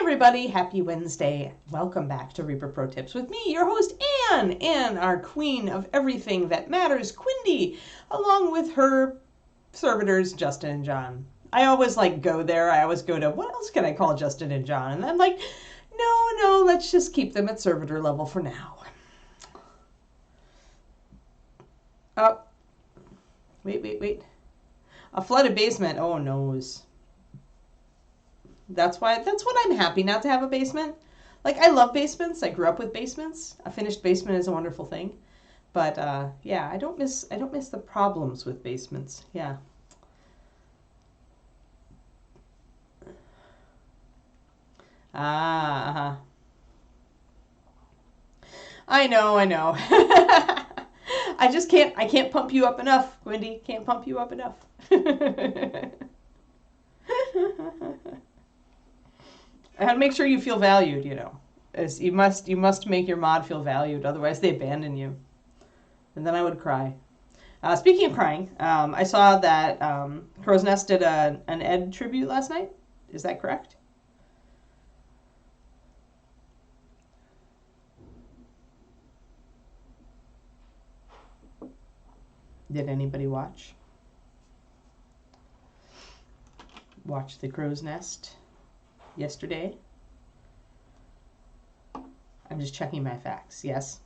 everybody, happy Wednesday. Welcome back to Reaper Pro Tips with me, your host Anne, and our queen of everything that matters, Quindy, along with her servitors, Justin and John. I always go there. I always go to, what else can I call Justin and John? And I'm like, no, let's just keep them at servitor level for now. Oh, wait. A flooded basement. Oh, noes. That's what I'm happy not to have a basement. I love basements. I grew up with basements. A finished basement is a wonderful thing. But yeah, I don't miss the problems with basements. Yeah. I know. I can't pump you up enough, Wendy. Can't pump you up enough. I had to make sure you feel valued, As you must make your mod feel valued, otherwise they abandon you. And then I would cry. Speaking of crying, I saw that Crow's Nest did an Ed tribute last night. Is that correct? Did anybody watch the Crow's Nest yesterday? I'm just checking my facts. Yes.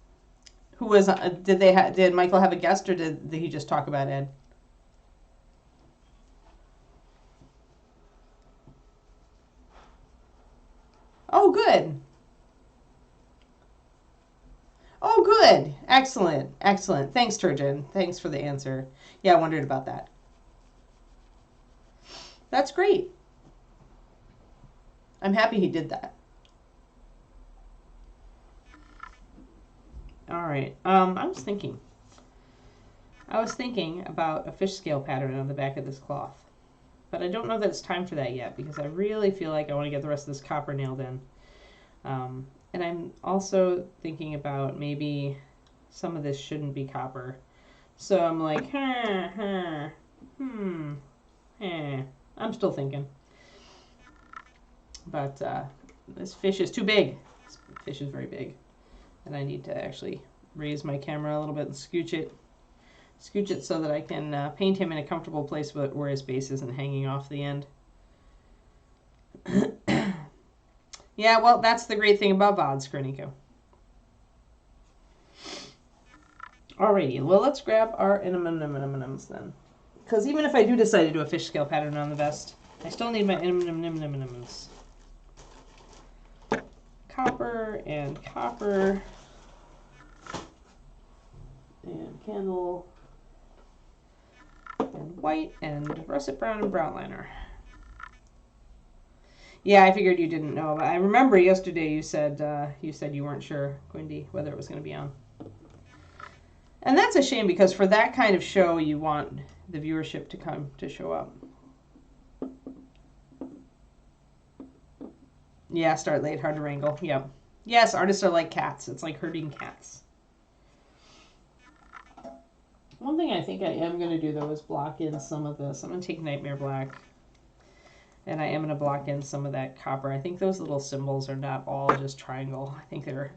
Who was? Did Michael have a guest, or did he just talk about Ed? Oh, good. Oh, good. Excellent. Thanks, Turgeon. Thanks for the answer. Yeah, I wondered about that. That's great. I'm happy he did that. All right. I was thinking about a fish scale pattern on the back of this cloth, but I don't know that it's time for that yet because I really feel like I want to get the rest of this copper nailed in. And I'm also thinking about maybe some of this shouldn't be copper. So I'm like, I'm still thinking. But this fish is too big. This fish is very big. And I need to actually raise my camera a little bit and scooch it so that I can paint him in a comfortable place where his base isn't hanging off the end. Yeah, well, that's the great thing about VODs, Kroniko. Alrighty, well, let's grab our M&Ms then. Because even if I do decide to do a fish scale pattern on the vest, I still need my M&Ms. Copper and candle and white and russet brown and brown liner. Yeah, I figured you didn't know, but I remember yesterday you said you weren't sure, Quindy, whether it was going to be on. And that's a shame because for that kind of show, you want the viewership to show up. Yeah, start late, hard to wrangle. Yep. Yes, artists are like cats. It's like herding cats. One thing I think I am going to do, though, is block in some of this. I'm going to take Nightmare Black. And I am going to block in some of that copper. I think those little symbols are not all just triangle. I think they're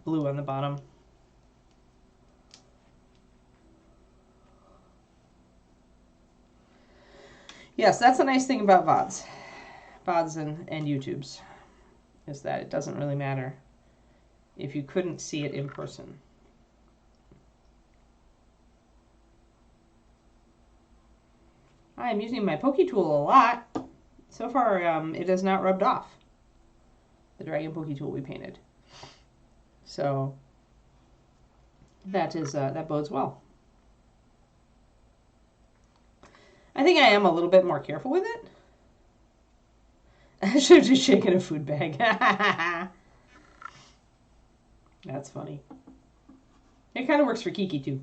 blue on the bottom. Yes, that's a nice thing about VODs. VODs and YouTubes. Is that it doesn't really matter if you couldn't see it in person. I'm using my Poke tool a lot. So far, it has not rubbed off, the Dragon Poke tool we painted. So that bodes well. I think I am a little bit more careful with it. I should have just shaken a food bag. That's funny. It kind of works for Kiki, too.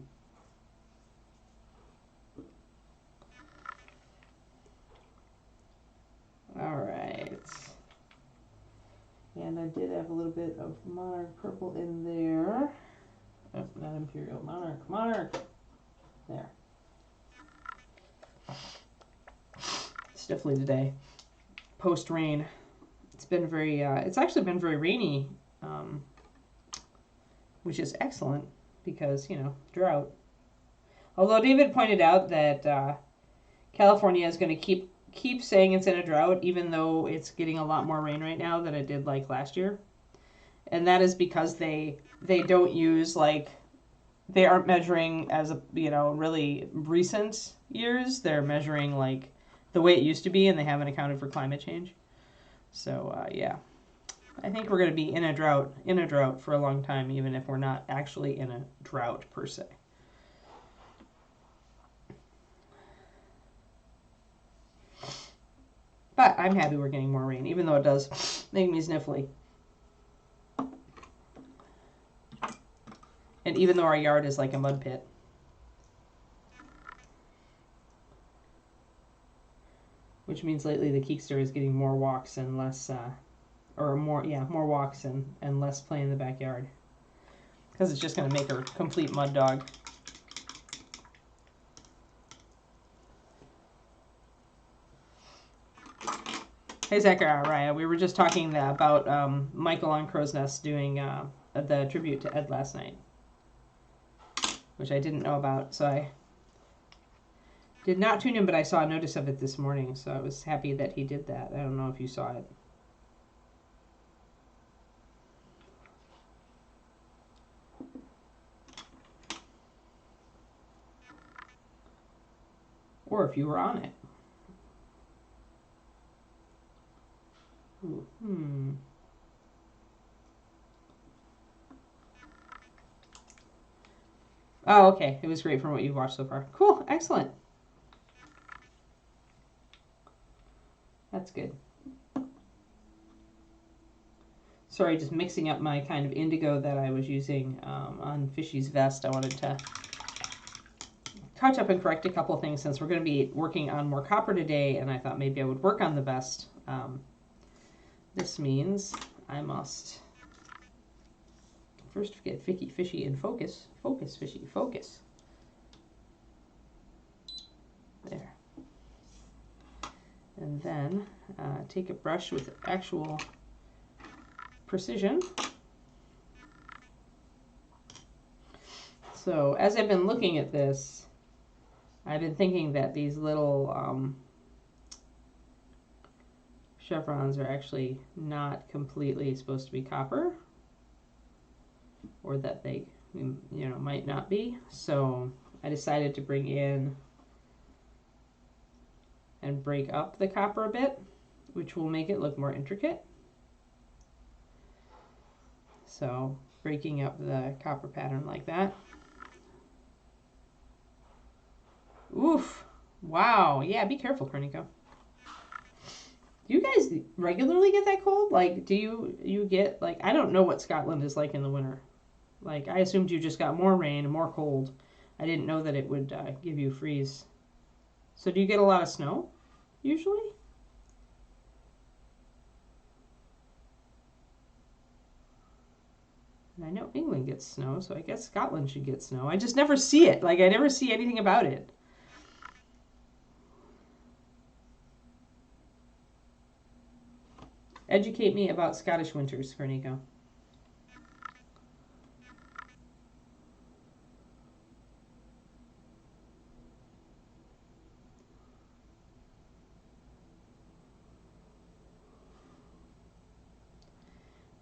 All right. And I did have a little bit of Monarch purple in there. Oh, not Imperial. Monarch. There. Stiffly today. Post-rain. It's been very, it's actually been very rainy, which is excellent because, you know, drought. Although David pointed out that California is going to keep saying it's in a drought, even though it's getting a lot more rain right now than it did like last year. And that is because they don't use like, they aren't measuring as a, you know, really recent years. They're measuring like the way it used to be, and they haven't accounted for climate change. So yeah, I think we're going to be in a drought for a long time, even if we're not actually in a drought per se. But I'm happy we're getting more rain, even though it does make me sniffly. And even though our yard is like a mud pit. Which means lately the Keekster is getting more walks and less, more walks and less play in the backyard. Because it's just going to make her a complete mud dog. Hey Zachariah, we were just talking about Michael on Crow's Nest doing the tribute to Ed last night, which I didn't know about, so I did not tune in, but I saw a notice of it this morning, so I was happy that he did that. I don't know if you saw it. Or if you were on it. Ooh, Oh, okay. It was great from what you've watched so far. Cool. Excellent. That's good. Sorry, just mixing up my kind of indigo that I was using on Fishy's vest. I wanted to catch up and correct a couple of things since we're going to be working on more copper today, and I thought maybe I would work on the vest. This means I must first get Fishy in focus. Focus, Fishy, focus. There. And then take a brush with actual precision. So as I've been looking at this, I've been thinking that these little chevrons are actually not completely supposed to be copper, or that they, you know, might not be. So I decided to bring in and break up the copper a bit, which will make it look more intricate. So breaking up the copper pattern like that. Oof. Wow. Yeah, be careful, Korniko. Do you guys regularly get that cold? Like, do you get, like, I don't know what Scotland is like in the winter. Like, I assumed you just got more rain and more cold. I didn't know that it would give you freeze. So do you get a lot of snow, usually? And I know England gets snow, so I guess Scotland should get snow. I just never see it. Like, I never see anything about it. Educate me about Scottish winters, Korniko.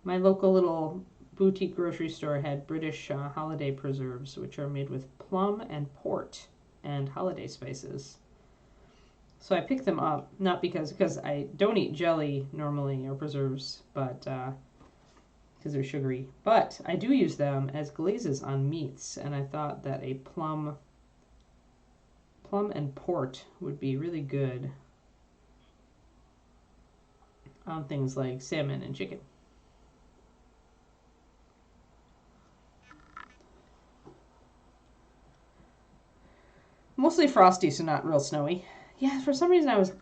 My local little boutique grocery store had British holiday preserves, which are made with plum and port and holiday spices. So I picked them up, not because I don't eat jelly normally or preserves, but because they're sugary. But I do use them as glazes on meats, and I thought that a plum and port would be really good on things like salmon and chicken. Mostly frosty, so not real snowy. Yeah, for some reason I was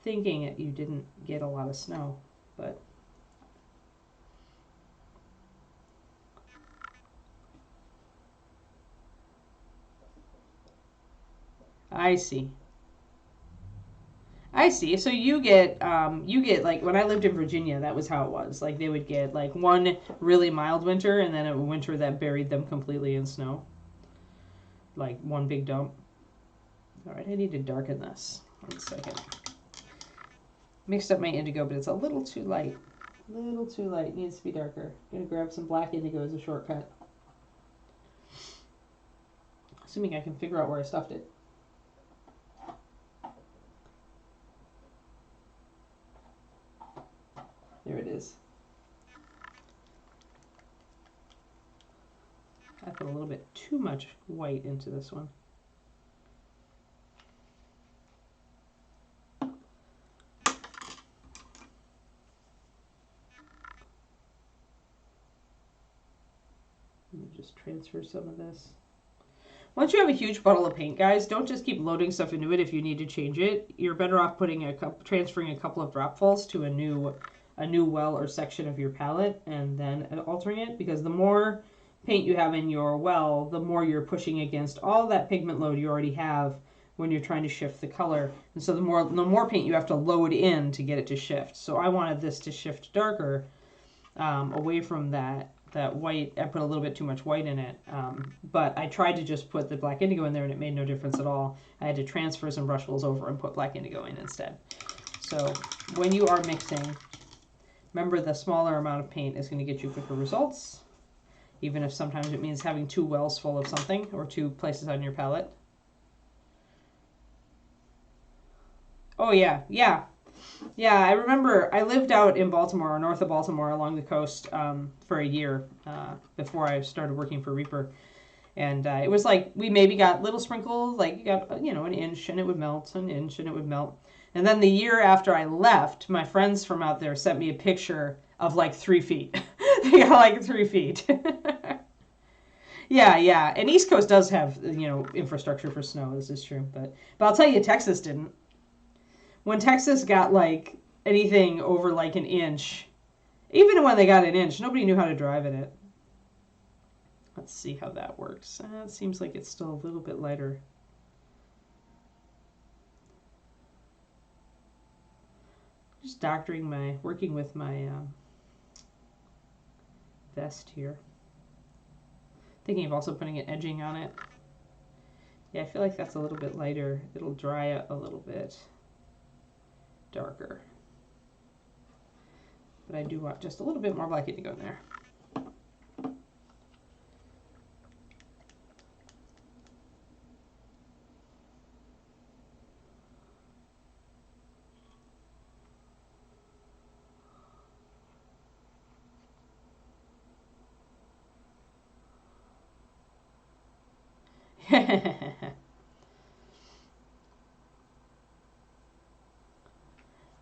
thinking that you didn't get a lot of snow, but I see. I see. So you get like when I lived in Virginia, that was how it was. Like they would get like one really mild winter and then a winter that buried them completely in snow. Like one big dump. All right, I need to darken this. 1 second. Mixed up my indigo, but it's a little too light. A little too light. Needs to be darker. I'm gonna grab some black indigo as a shortcut. Assuming I can figure out where I stuffed it. There it is. I put a little bit too much white into this one. Let me just transfer some of this. Once you have a huge bottle of paint, guys, don't just keep loading stuff into it if you need to change it. You're better off putting transferring a couple of dropfuls to a new well or section of your palette and then altering it, because the more paint you have in your well, the more you're pushing against all that pigment load you already have when you're trying to shift the color. And so the more paint you have to load in to get it to shift. So I wanted this to shift darker away from that white. I put a little bit too much white in it, but I tried to just put the black indigo in there and it made no difference at all. I had to transfer some brushes over and put black indigo in instead. So when you are mixing, remember the smaller amount of paint is going to get you quicker results, even if sometimes it means having 2 wells full of something or 2 places on your palette. Oh yeah, yeah. Yeah, I remember I lived out in Baltimore, north of Baltimore, along the coast for a year before I started working for Reaper. And it was like we maybe got little sprinkles, like you got, you know, an inch and it would melt, an inch and it would melt. And then the year after I left, my friends from out there sent me a picture of like 3 feet. They got like 3 feet. Yeah, yeah. And East Coast does have, you know, infrastructure for snow. This is true. But I'll tell you, Texas didn't. When Texas got like anything over like an inch, even when they got an inch, nobody knew how to drive in it. Let's see how that works. It seems like it's still a little bit lighter. Just working with my vest here. Thinking of also putting an edging on it. Yeah, I feel like that's a little bit lighter. It'll dry out a little bit darker. But I do want just a little bit more black indigo in there.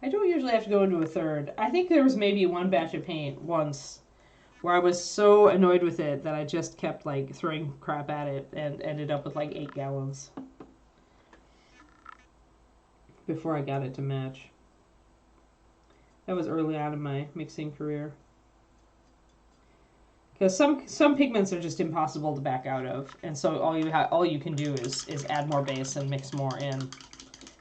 I don't usually have to go into a third. I think there was maybe one batch of paint once where I was so annoyed with it that I just kept like throwing crap at it and ended up with like 8 gallons before I got it to match. That was early on in my mixing career. Because some pigments are just impossible to back out of, and so all you can do is add more base and mix more in.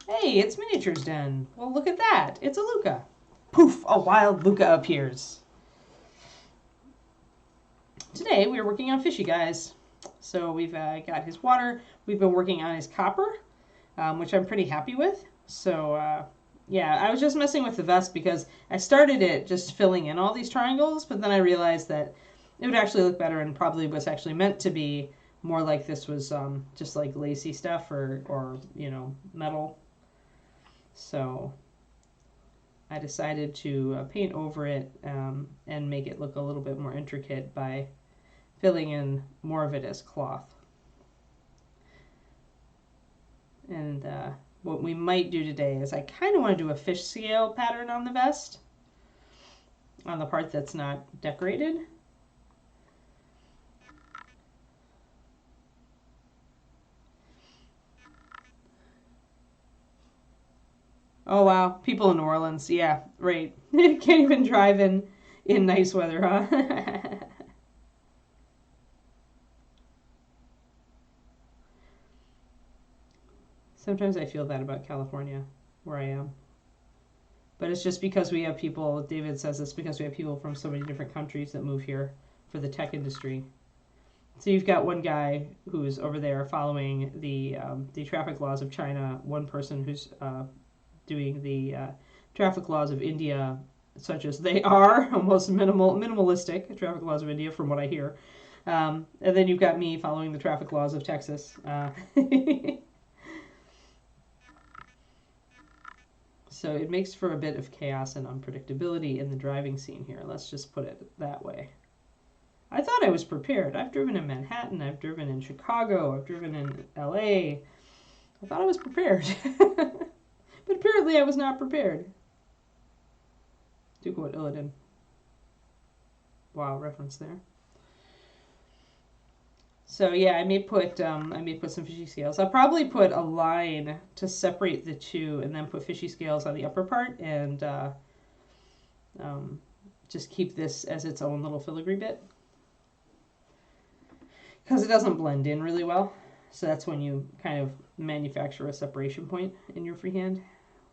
Hey, it's Miniatures Den. Well, look at that. It's a Luca. Poof, a wild Luca appears. Today, we're working on Fishy Guys. So we've got his water. We've been working on his copper, which I'm pretty happy with. So, yeah, I was just messing with the vest because I started it just filling in all these triangles, but then I realized that it would actually look better and probably was actually meant to be more like this was just like lacy stuff or you know, metal. So I decided to paint over it and make it look a little bit more intricate by filling in more of it as cloth. And what we might do today is I kind of want to do a fish scale pattern on the vest, on the part that's not decorated. Oh wow, people in New Orleans, yeah, right. Can't even drive in nice weather, huh? Sometimes I feel that about California, where I am. But it's just because we have people, David says it's because we have people from so many different countries that move here for the tech industry. So you've got one guy who's over there following the traffic laws of China, one person who's doing the traffic laws of India, such as they are, almost minimalistic traffic laws of India from what I hear. And then you've got me following the traffic laws of Texas. So it makes for a bit of chaos and unpredictability in the driving scene here. Let's just put it that way. I thought I was prepared. I've driven in Manhattan. I've driven in Chicago. I've driven in LA. I thought I was prepared. But apparently I was not prepared. Duke Illidan. Wow, reference there. So yeah, I may put some fishy scales. I'll probably put a line to separate the two, and then put fishy scales on the upper part, and just keep this as its own little filigree bit, because it doesn't blend in really well. So that's when you kind of manufacture a separation point in your freehand.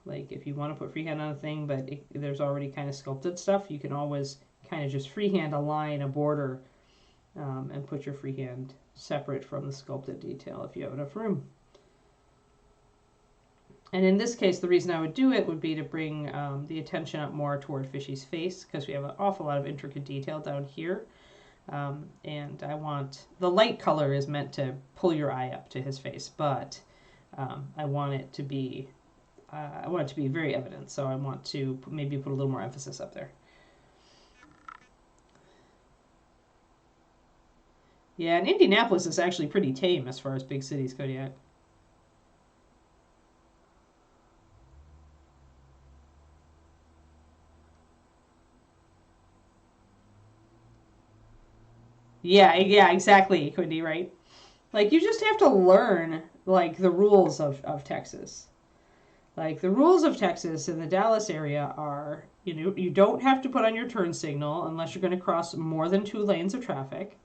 Like if you want to put freehand on a thing, but there's already kind of sculpted stuff, you can always kind of just freehand a line, a border, and put your freehand separate from the sculpted detail if you have enough room. And in this case, the reason I would do it would be to bring the attention up more toward Fishy's face, because we have an awful lot of intricate detail down here. And I want, the light color is meant to pull your eye up to his face, but I want it to be very evident. So I want to maybe put a little more emphasis up there. Yeah, and Indianapolis is actually pretty tame as far as big cities go yet. Yeah, exactly, Quindy, right? Like, you just have to learn, like, the rules of Texas. Like, the rules of Texas in the Dallas area are, you don't have to put on your turn signal unless you're going to cross more than 2 lanes of traffic.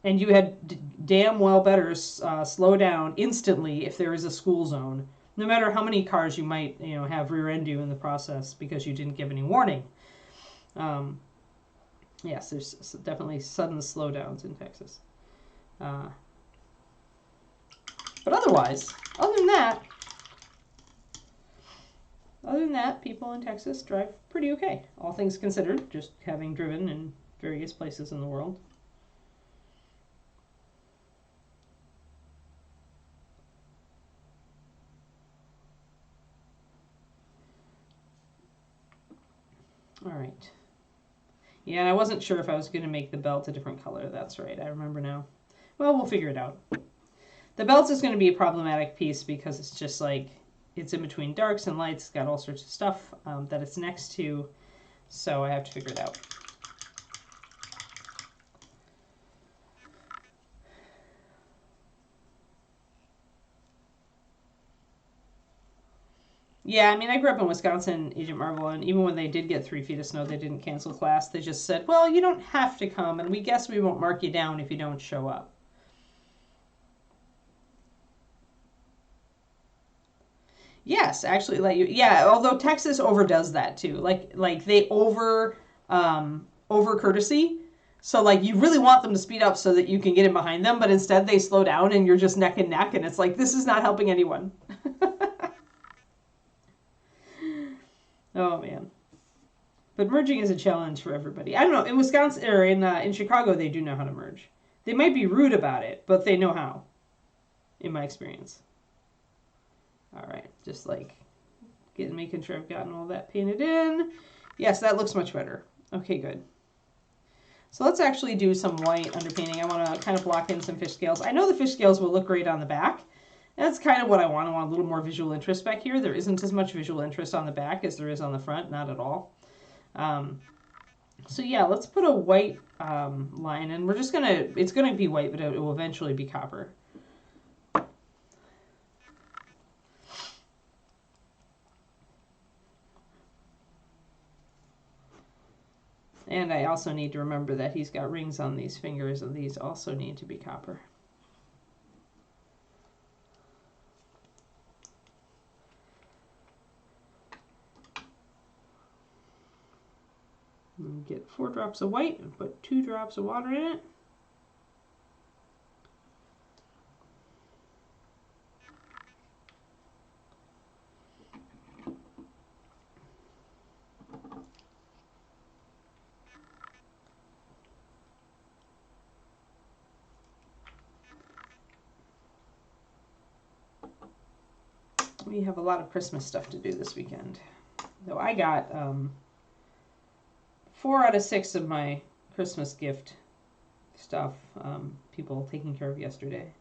And you had damn well better slow down instantly if there is a school zone, no matter how many cars you might have rear end you in the process because you didn't give any warning. Yes, there's definitely sudden slowdowns in Texas. But otherwise, other than that, people in Texas drive pretty okay, all things considered, just having driven in various places in the world. All right. Yeah, and I wasn't sure if I was going to make the belt a different color. That's right. I remember now. Well, we'll figure it out. The belt is going to be a problematic piece because it's just like, it's in between darks and lights. It's got all sorts of stuff that it's next to. So I have to figure it out. Yeah, I mean, I grew up in Wisconsin, Agent Marvel, and even when they did get 3 feet of snow, they didn't cancel class. They just said, well, you don't have to come, and we guess we won't mark you down if you don't show up. Yes, actually, although Texas overdoes that too. Like they over courtesy. So like you really want them to speed up so that you can get in behind them, but instead they slow down and you're just neck and neck, and it's like, this is not helping anyone. Oh man. But merging is a challenge for everybody. I don't know, in Wisconsin or in Chicago they do know how to merge. They might be rude about it, but they know how, in my experience. All right, just like making sure I've gotten all that painted in. Yes, that looks much better. Okay, good. So let's actually do some white underpainting. I want to kind of block in some fish scales. I know the fish scales will look great on the back. That's kind of what I want. I want a little more visual interest back here. There isn't as much visual interest on the back as there is on the front, not at all. So yeah, let's put a white line, and it's gonna be white, but it will eventually be copper. And I also need to remember that he's got rings on these fingers, and these also need to be copper. And get 4 drops of white and put 2 drops of water in it. We have a lot of Christmas stuff to do this weekend. Though I got 4 out of 6 of my Christmas gift stuff people taking care of yesterday.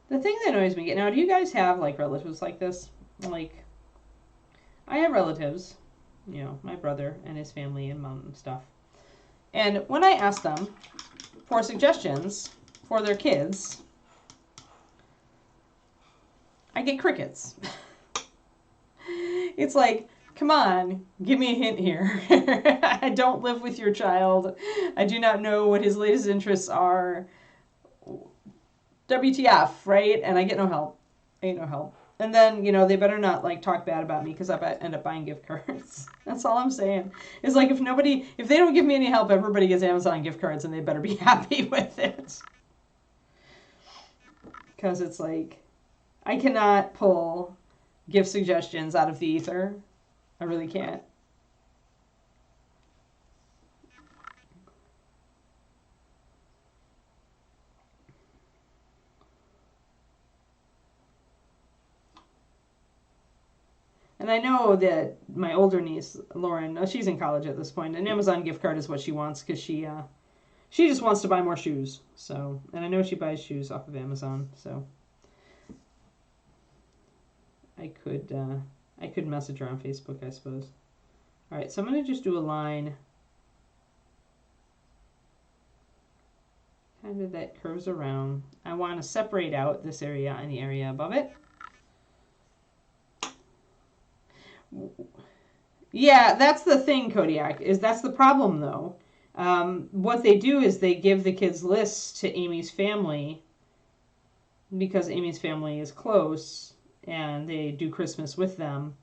The thing that annoys me, now, do you guys have like relatives like this? Like, I have relatives, you know, my brother and his family and mom and stuff. And when I ask them for suggestions for their kids, I get crickets. It's like, come on, give me a hint here. I don't live with your child. I do not know what his latest interests are. WTF, right? And I get no help. Ain't no help. And then, you know, they better not like talk bad about me because I end up buying gift cards. That's all I'm saying. It's like if they don't give me any help, everybody gets Amazon gift cards and they better be happy with it. Because it's like, I cannot pull gift suggestions out of the ether. I really can't. And I know that my older niece, Lauren, she's in college at this point, an Amazon gift card is what she wants because she just wants to buy more shoes. So, and I know she buys shoes off of Amazon, so I could message her on Facebook, I suppose. All right, so I'm going to just do a line kind of that curves around. I want to separate out this area and the area above it. Yeah, that's the thing, Kodiak, is that's the problem, though. What they do is they give the kids lists to Amy's family because Amy's family is close, and they do Christmas with them.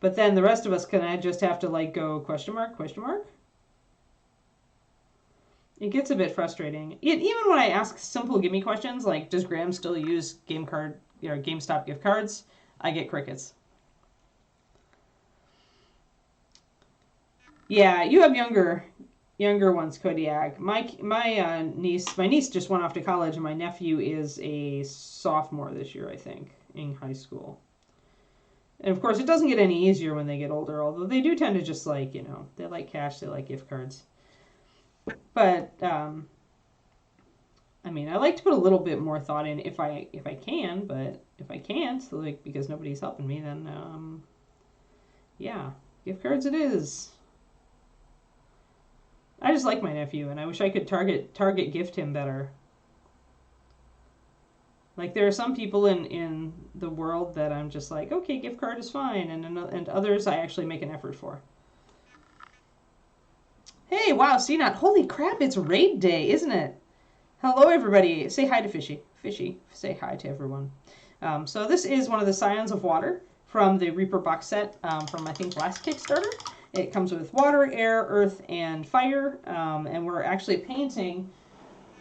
But then the rest of us just have to, like, go question mark, question mark? It gets a bit frustrating. Even when I ask simple gimme questions, like, does Graham still use GameStop gift cards? I get crickets. Yeah, you have younger ones, Kodiak. My niece just went off to college, and my nephew is a sophomore this year, I think, in high school. And of course, it doesn't get any easier when they get older, although they do tend to just like, you know, they like cash, they like gift cards. But I mean, I like to put a little bit more thought in if I can, but if I can't, like because nobody's helping me, then yeah, gift cards it is. I just like my nephew, and I wish I could target gift him better. Like, there are some people in the world that I'm just like, okay, gift card is fine, and others I actually make an effort for. Hey, wow, CNOT, holy crap, it's raid day, isn't it? Hello, everybody. Say hi to Fishy. Fishy, say hi to everyone. So this is one of the Scions of Water from the Reaper box set from, I think, last Kickstarter. It comes with water, air, earth, and fire, and we're actually painting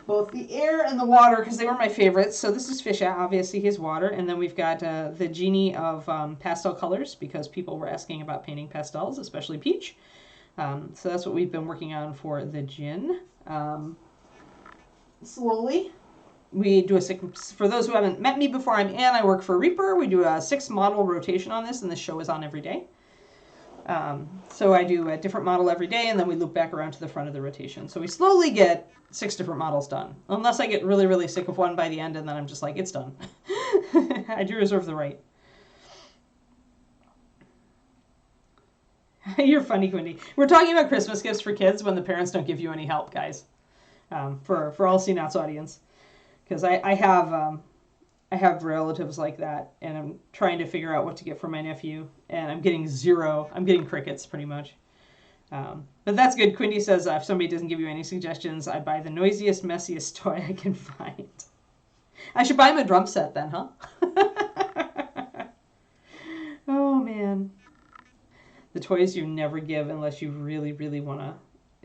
both the air and the water because they were my favorites. So this is Fisha, obviously he's water, and then we've got the genie of pastel colors because people were asking about painting pastels, especially peach. So that's what we've been working on for the gin. Slowly. We do for those who haven't met me before, I'm Ann, I work for Reaper. We do a 6 model rotation on this, and the show is on every day. So I do a different model every day, and then we loop back around to the front of the rotation. So we slowly get 6 different models done, unless I get really, really sick of one by the end, and then I'm just like, it's done. I do reserve the right. You're funny, Quindy. We're talking about Christmas gifts for kids when the parents don't give you any help, guys. For all CNOT's audience, because I have relatives like that, and I'm trying to figure out what to get for my nephew, and I'm getting zero. I'm getting crickets, pretty much. But that's good. Quindy says, if somebody doesn't give you any suggestions, I buy the noisiest, messiest toy I can find. I should buy him a drum set then, huh? The toys you never give unless you really, really want to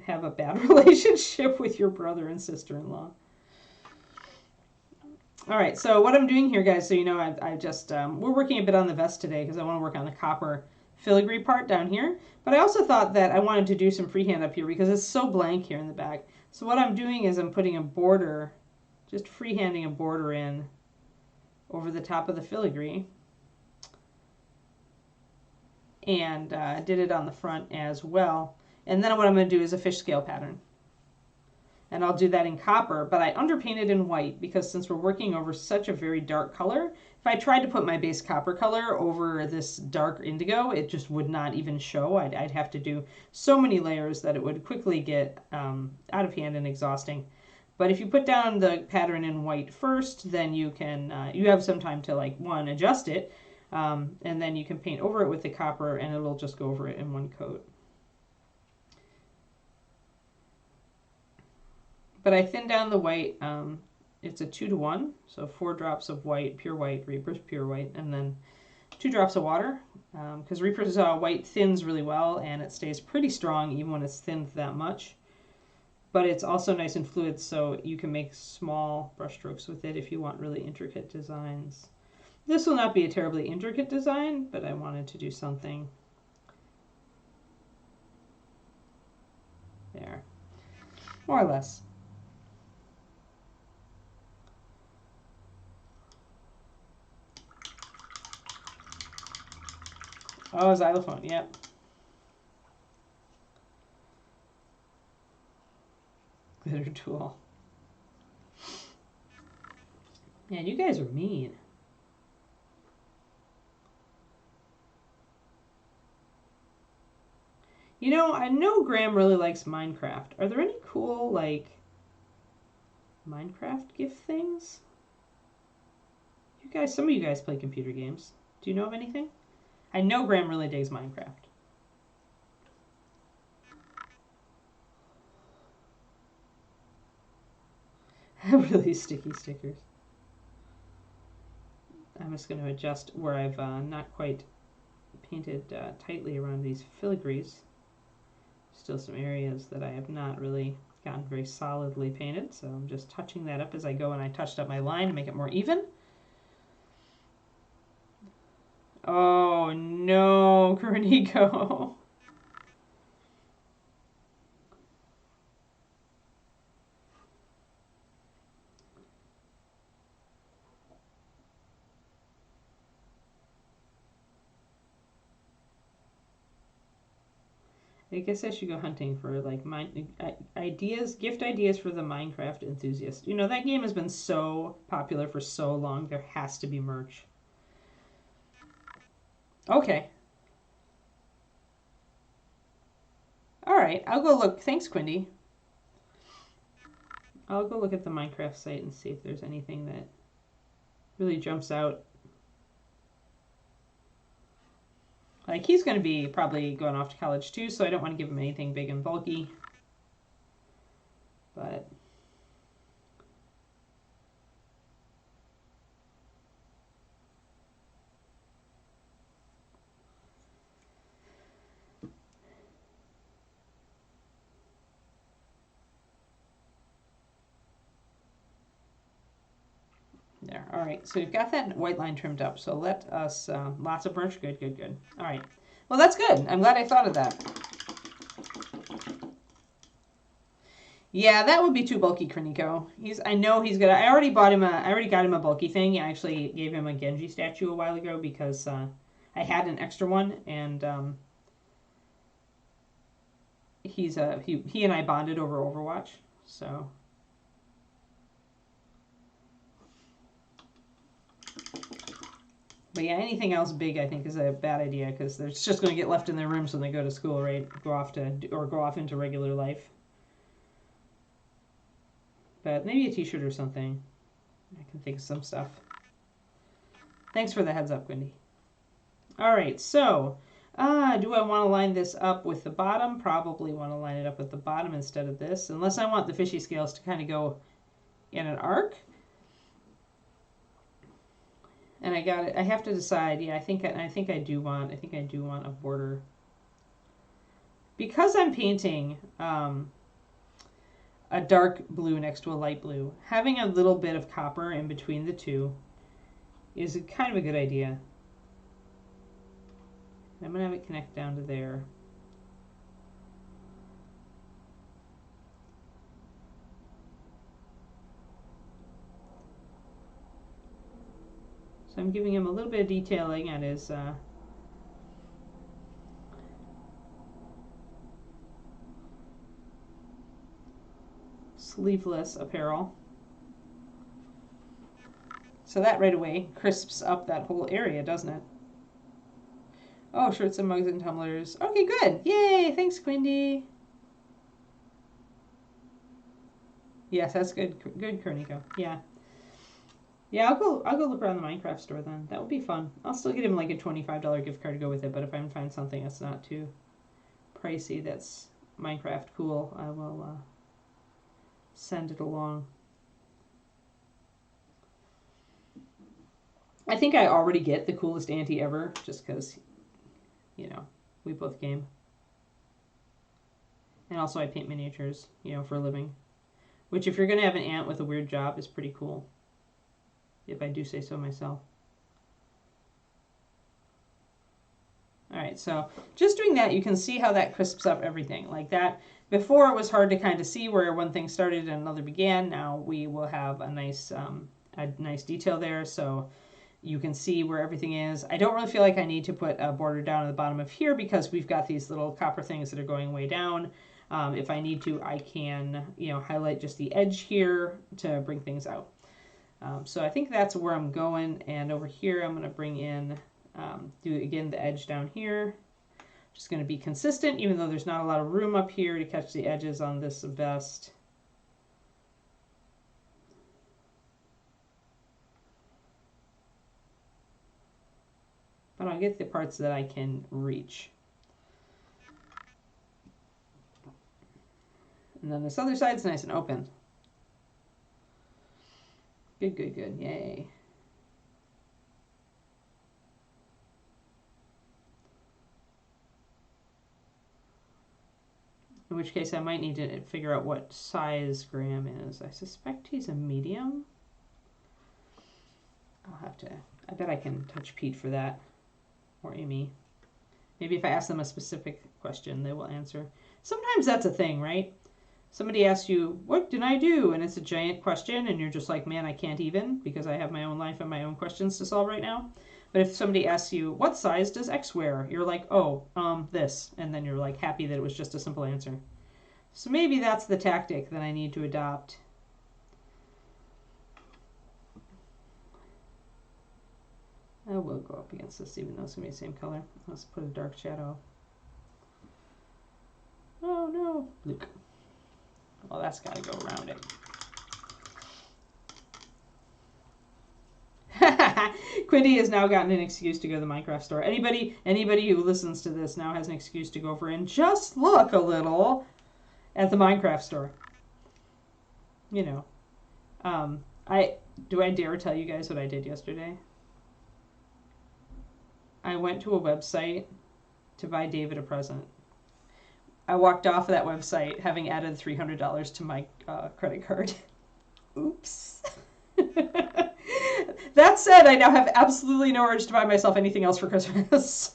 have a bad relationship with your brother and sister-in-law. All right, so what I'm doing here, guys, so you know, I just, we're working a bit on the vest today because I want to work on the copper filigree part down here. But I also thought that I wanted to do some freehand up here because it's so blank here in the back. So what I'm doing is I'm putting a border, just freehanding a border in over the top of the filigree. And did it on the front as well. And then what I'm going to do is a fish scale pattern. And I'll do that in copper, but I underpainted in white because since we're working over such a very dark color, if I tried to put my base copper color over this dark indigo, it just would not even show. I'd have to do so many layers that it would quickly get out of hand and exhausting. But if you put down the pattern in white first, then you can, you have some time to like, one, adjust it, and then you can paint over it with the copper and it'll just go over it in one coat. But I thin down the white, it's a 2-to-1, so 4 drops of white, pure white, Reaper's pure white, and then 2 drops of water, because Reaper's white thins really well and it stays pretty strong even when it's thinned that much. But it's also nice and fluid, so you can make small brush strokes with it if you want really intricate designs. This will not be a terribly intricate design, but I wanted to do something. There. More or less. Oh, xylophone, yep. Glitter tool. Man, you guys are mean. You know, I know Graham really likes Minecraft. Are there any cool, like, Minecraft gift things? You guys, some of you guys play computer games. Do you know of anything? I know Graham really digs Minecraft. Really sticky stickers. I'm just going to adjust where I've not quite painted tightly around these filigrees. Still some areas that I have not really gotten very solidly painted, so I'm just touching that up as I go, and I touched up my line to make it more even. Oh no, Cornico. I guess I should go hunting for like ideas, gift ideas for the Minecraft enthusiast. You know, that game has been so popular for so long, there has to be merch. Okay. All right, I'll go look. Thanks, Quindy. I'll go look at the Minecraft site and see if there's anything that really jumps out. Like, he's going to be probably going off to college too, so I don't want to give him anything big and bulky. But there. All right, so we've got that white line trimmed up. So let us, lots of merch. Good, good, good. All right. Well, that's good. I'm glad I thought of that. Yeah, that would be too bulky, Kroniko. I know he's gonna. I already got him a bulky thing. I actually gave him a Genji statue a while ago because I had an extra one, and he and I bonded over Overwatch, so. But yeah, anything else big I think is a bad idea because they're just going to get left in their rooms when they go to school, right? Go off into regular life. But maybe a t-shirt or something. I can think of some stuff. Thanks for the heads up, Wendy. All right, so do I want to line this up with the bottom? Probably want to line it up with the bottom instead of this, unless I want the fishy scales to kind of go in an arc. And I have to decide. Yeah, I think I do want a border because I'm painting a dark blue next to a light blue, having a little bit of copper in between the two is kind of a good idea. I'm going to have it connect down to there. So I'm giving him a little bit of detailing on his sleeveless apparel. So that right away crisps up that whole area, doesn't it? Oh, shirts and mugs and tumblers. Okay, good. Yay! Thanks, Quindy. Yes, that's good. Good, Kerniko. Yeah. Yeah, I'll go look around the Minecraft store then. That would be fun. I'll still get him like a $25 gift card to go with it, but if I can find something that's not too pricey, that's Minecraft cool, I will send it along. I think I already get the coolest auntie ever, just because, you know, we both game. And also I paint miniatures, you know, for a living. Which, if you're going to have an aunt with a weird job, is pretty cool. If I do say so myself. Alright, so just doing that, you can see how that crisps up everything. Like that, before it was hard to kind of see where one thing started and another began. Now we will have a nice detail there, so you can see where everything is. I don't really feel like I need to put a border down at the bottom of here because we've got these little copper things that are going way down. If I need to, I can, you know, highlight just the edge here to bring things out. So I think that's where I'm going. And over here, I'm going to bring in, do again the edge down here. Just going to be consistent, even though there's not a lot of room up here to catch the edges on this vest. But I'll get the parts that I can reach. And then this other side's nice and open. Good, good, good. Yay. In which case I might need to figure out what size Graham is. I suspect he's a medium. I'll have to, I bet I can touch Pete for that. Or Amy. Maybe if I ask them a specific question, they will answer. Sometimes that's a thing, right? Somebody asks you, what did I do? And it's a giant question, and you're just like, man, I can't even, because I have my own life and my own questions to solve right now. But if somebody asks you, what size does X wear? You're like, oh, this. And then you're like happy that it was just a simple answer. So maybe that's the tactic that I need to adopt. I will go up against this, even though it's going to be the same color. Let's put a dark shadow. Oh, no. Luke. Well, that's got to go around it. Quindy has now gotten an excuse to go to the Minecraft store. Anybody who listens to this now has an excuse to go over and just look a little at the Minecraft store. You know. Do I dare tell you guys what I did yesterday? I went to a website to buy David a present. I walked off of that website having added $300 to my credit card. Oops. That said, I now have absolutely no urge to buy myself anything else for Christmas.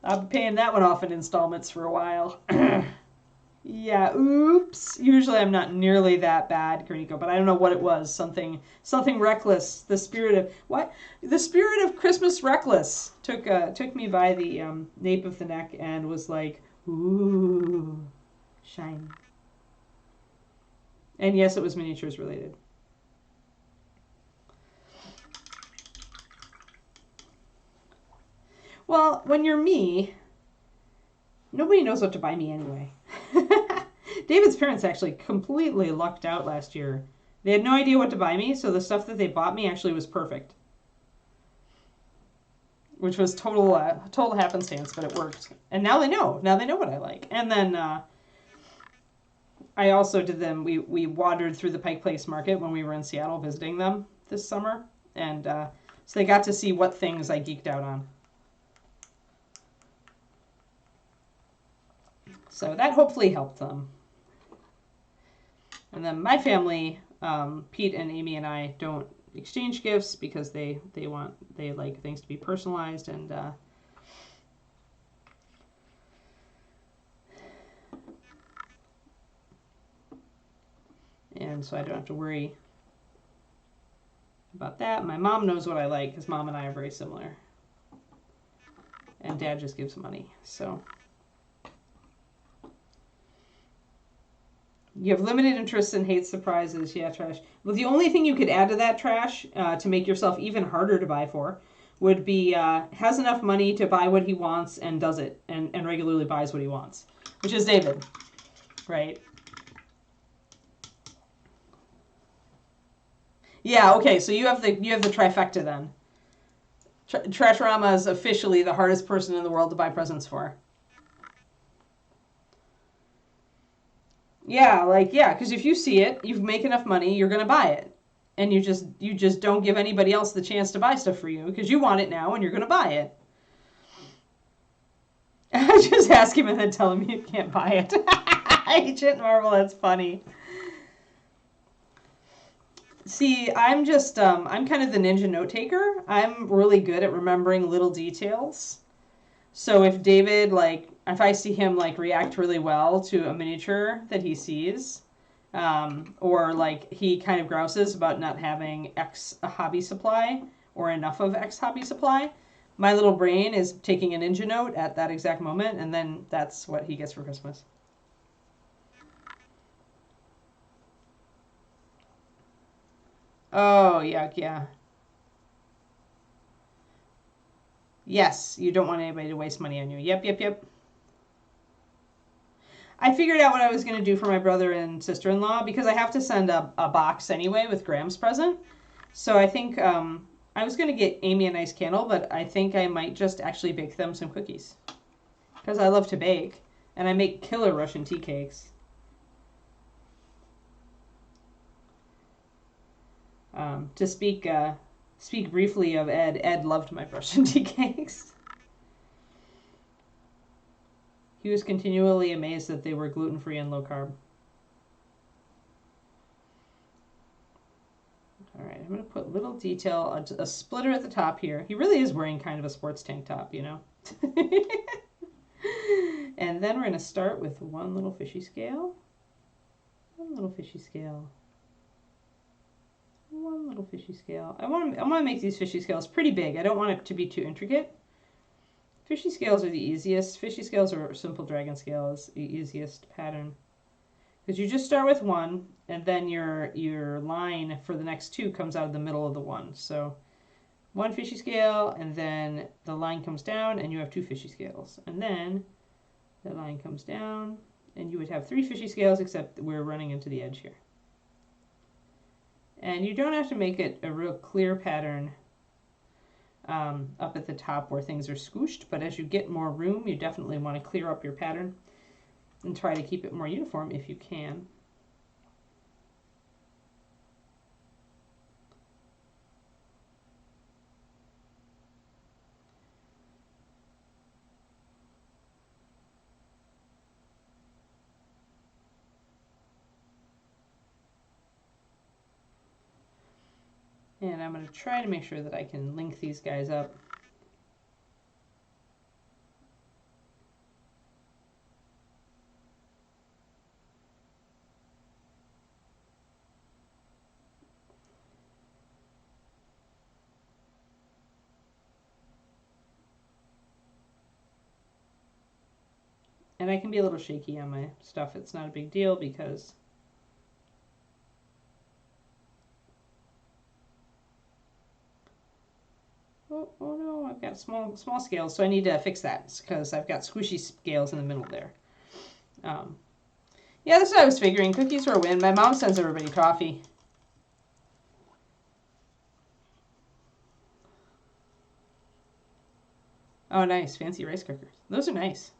I'll be paying that one off in installments for a while. Yeah, oops. Usually I'm not nearly that bad, Kerniko, but I don't know what it was. Something reckless. The spirit of Christmas reckless took me by the nape of the neck and was like, ooh, shiny. And yes, it was miniatures related. Well, when you're me, nobody knows what to buy me anyway. David's parents actually completely lucked out last year. They had no idea what to buy me, so the stuff that they bought me actually was perfect. Which was total happenstance, but it worked. And now they know. Now they know what I like. And then I also did them. We wandered through the Pike Place Market when we were in Seattle visiting them this summer. And so they got to see what things I geeked out on. So that hopefully helped them. And then my family, Pete and Amy and I don't exchange gifts because they like things to be personalized, and so I don't have to worry about that. My mom knows what I like because Mom and I are very similar. And Dad just gives money. So you have limited interests and hate surprises. Yeah, trash. Well, the only thing you could add to that trash to make yourself even harder to buy for would be has enough money to buy what he wants and does it and regularly buys what he wants, which is David, right? Yeah, okay, so you have the trifecta then. Trashrama is officially the hardest person in the world to buy presents for. Yeah, because if you see it, you make enough money, you're gonna buy it, and you just don't give anybody else the chance to buy stuff for you because you want it now and you're gonna buy it. Just ask him and then tell him you can't buy it. Agent Marvel, that's funny. See, I'm just, I'm kind of the ninja note taker. I'm really good at remembering little details. So if David, if I see him, react really well to a miniature that he sees, or, he kind of grouses about not having X hobby supply or enough of X hobby supply, my little brain is taking a ninja note at that exact moment, and then that's what he gets for Christmas. Oh, yeah. Yes, you don't want anybody to waste money on you. Yep. I figured out what I was going to do for my brother and sister-in-law because I have to send a box anyway with Graham's present. So I think I was going to get Amy a nice candle, but I think I might just actually bake them some cookies because I love to bake, and I make killer Russian tea cakes. To speak briefly of Ed, Ed loved my Russian tea cakes. He was continually amazed that they were gluten-free and low-carb. All right, I'm going to put little detail, a splitter at the top here. He really is wearing kind of a sports tank top, you know? And then we're going to start with one little fishy scale. One little fishy scale. One little fishy scale. I want to make these fishy scales pretty big. I don't want it to be too intricate. Fishy scales are the easiest. Fishy scales or simple dragon scale is the easiest pattern. Because you just start with one, and then your line for the next two comes out of the middle of the one. So one fishy scale, and then the line comes down, and you have two fishy scales. And then the line comes down, and you would have three fishy scales, except we're running into the edge here. And you don't have to make it a real clear pattern up at the top where things are squished, but as you get more room, you definitely want to clear up your pattern and try to keep it more uniform if you can. And I'm going to try to make sure that I can link these guys up. And I can be a little shaky on my stuff. It's not a big deal because oh no, I've got small scales, so I need to fix that because I've got squishy scales in the middle there. Yeah, that's what I was figuring. Cookies were a win. My mom sends everybody coffee. Oh, nice. Fancy rice cookers. Those are nice.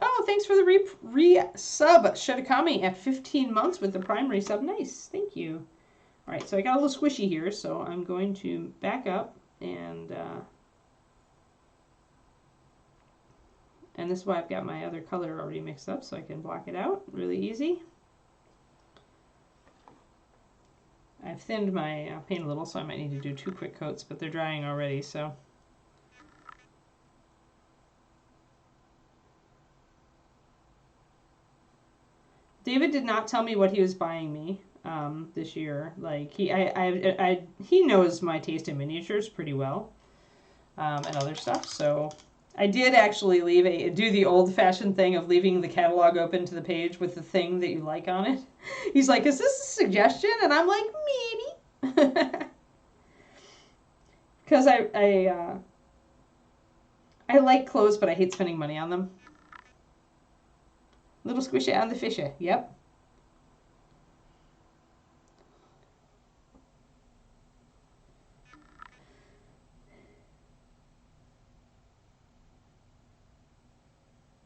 Oh, thanks for the re-sub, Shadakami, at 15 months with the Prime resub. Nice. Thank you. All right, so I got a little squishy here, so I'm going to back up And this is why I've got my other color already mixed up, so I can block it out really easy. I've thinned my paint a little, so I might need to do 2 quick coats, but they're drying already, so. David did not tell me what he was buying me this year. Like he knows my taste in miniatures pretty well, and other stuff. So I did actually do the old-fashioned thing of leaving the catalog open to the page with the thing that you like on it. He's like, "Is this a suggestion?" And I'm like, "Maybe," because I like clothes, but I hate spending money on them. Little squishy on the fisher. Yep.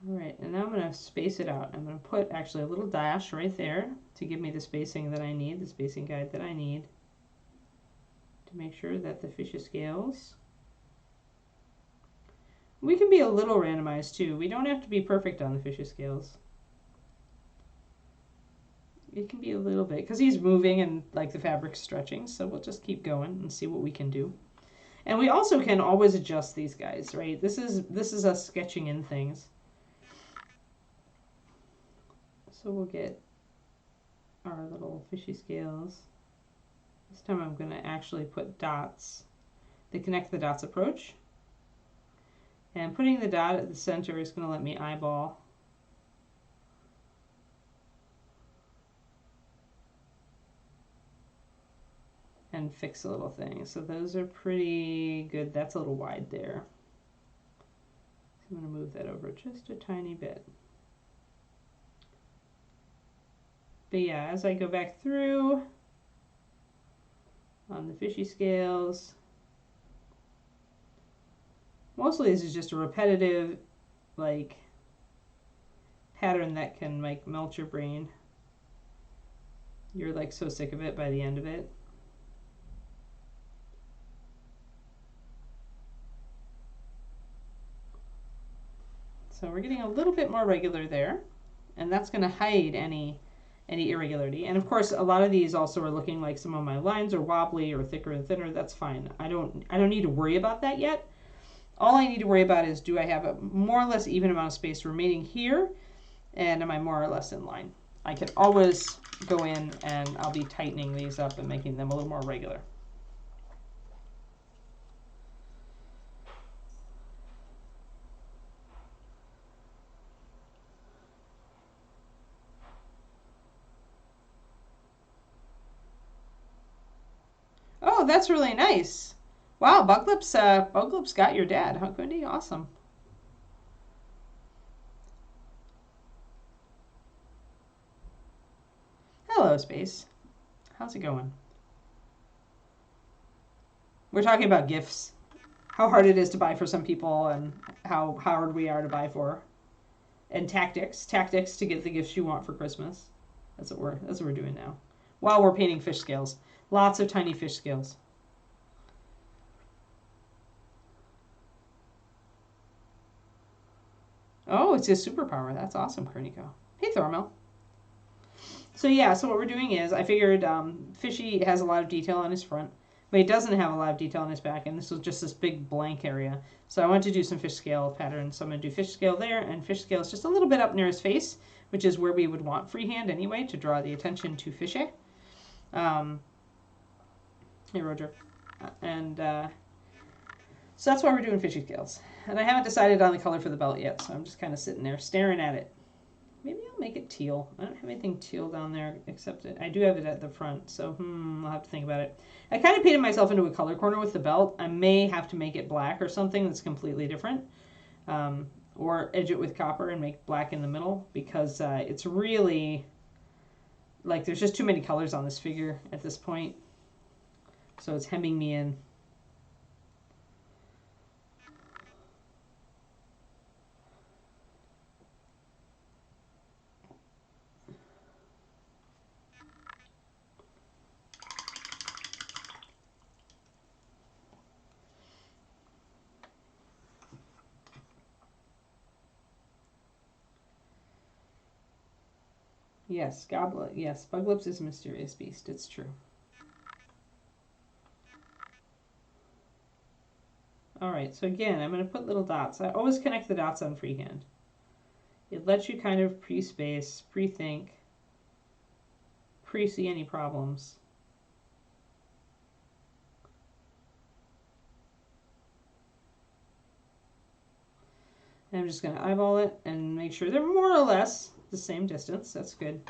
All right, and now I'm going to space it out. I'm going to put actually a little dash right there to give me the spacing that I need, the spacing guide that I need to make sure that the fisher scales. We can be a little randomized too. We don't have to be perfect on the fisher scales. It can be a little bit, because he's moving and like the fabric's stretching, so we'll just keep going and see what we can do. And we also can always adjust these guys, right? This is us sketching in things. So we'll get our little fishy scales. This time I'm going to actually put dots. They connect the dots approach. And putting the dot at the center is going to let me eyeball. And fix a little thing. So those are pretty good. That's a little wide there. So I'm going to move that over just a tiny bit. But yeah, as I go back through on the fishy scales, mostly this is just a repetitive like pattern that can like melt your brain. You're like so sick of it by the end of it. So we're getting a little bit more regular there, and that's going to hide any irregularity. And of course, a lot of these also are looking like some of my lines are wobbly or thicker and thinner. That's fine. I don't need to worry about that yet. All I need to worry about is, do I have a more or less even amount of space remaining here, and am I more or less in line? I can always go in and I'll be tightening these up and making them a little more regular. Oh, that's really nice. Wow, Buglips got your dad, huh, Quindy? Awesome. Hello, Space. How's it going? We're talking about gifts. How hard it is to buy for some people and how hard we are to buy for. And tactics to get the gifts you want for Christmas. That's what we're doing now. While we're painting fish scales. Lots of tiny fish scales. Oh, it's his superpower. That's awesome, Kernico. Hey, Thormel. So yeah, so what we're doing is, I figured Fishy has a lot of detail on his front, but he doesn't have a lot of detail on his back, and this was just this big blank area. So I want to do some fish scale patterns. So I'm going to do fish scale there, and fish scale is just a little bit up near his face, which is where we would want freehand anyway, to draw the attention to Fishy. Hey, Roger. And so that's why we're doing fishy scales. And I haven't decided on the color for the belt yet, so I'm just kind of sitting there staring at it. Maybe I'll make it teal. I don't have anything teal down there except I do have it at the front, so I'll have to think about it. I kind of painted myself into a color corner with the belt. I may have to make it black or something that's completely different. Or edge it with copper and make black in the middle, because it's really, like, there's just too many colors on this figure at this point. So it's hemming me in. Yes, Goblet. Yes, Bug Lips is a mysterious beast. It's true. All right, so again, I'm going to put little dots. I always connect the dots on freehand. It lets you kind of pre-space, pre-think, pre-see any problems. And I'm just going to eyeball it and make sure they're more or less the same distance. That's good.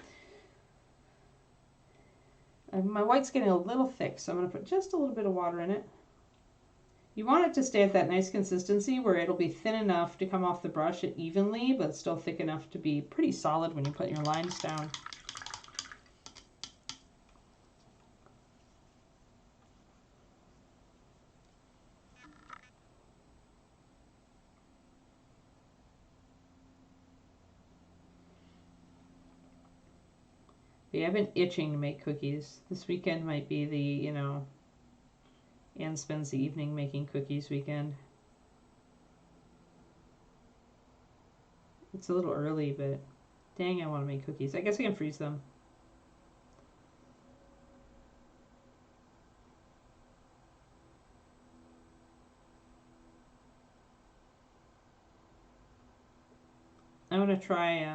And my white's getting a little thick, so I'm going to put just a little bit of water in it. You want it to stay at that nice consistency where it'll be thin enough to come off the brush evenly, but still thick enough to be pretty solid when you put your lines down. Yeah, I've been itching to make cookies. This weekend might be the, you know, Anne spends the evening making cookies weekend. It's a little early, but dang, I want to make cookies. I guess I can freeze them. I want to try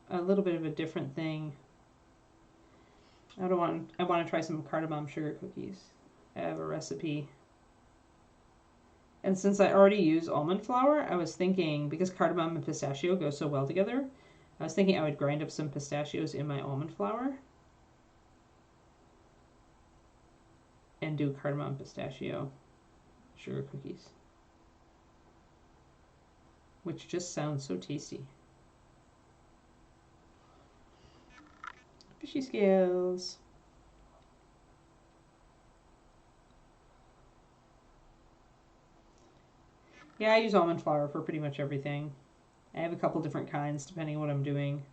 a little bit of a different thing. I want to try some cardamom sugar cookies. I have a recipe. And since I already use almond flour, I was thinking, because cardamom and pistachio go so well together, I was thinking I would grind up some pistachios in my almond flour and do cardamom pistachio sugar cookies, which just sounds so tasty. Fishy scales. Yeah, I use almond flour for pretty much everything. I have a couple different kinds depending on what I'm doing.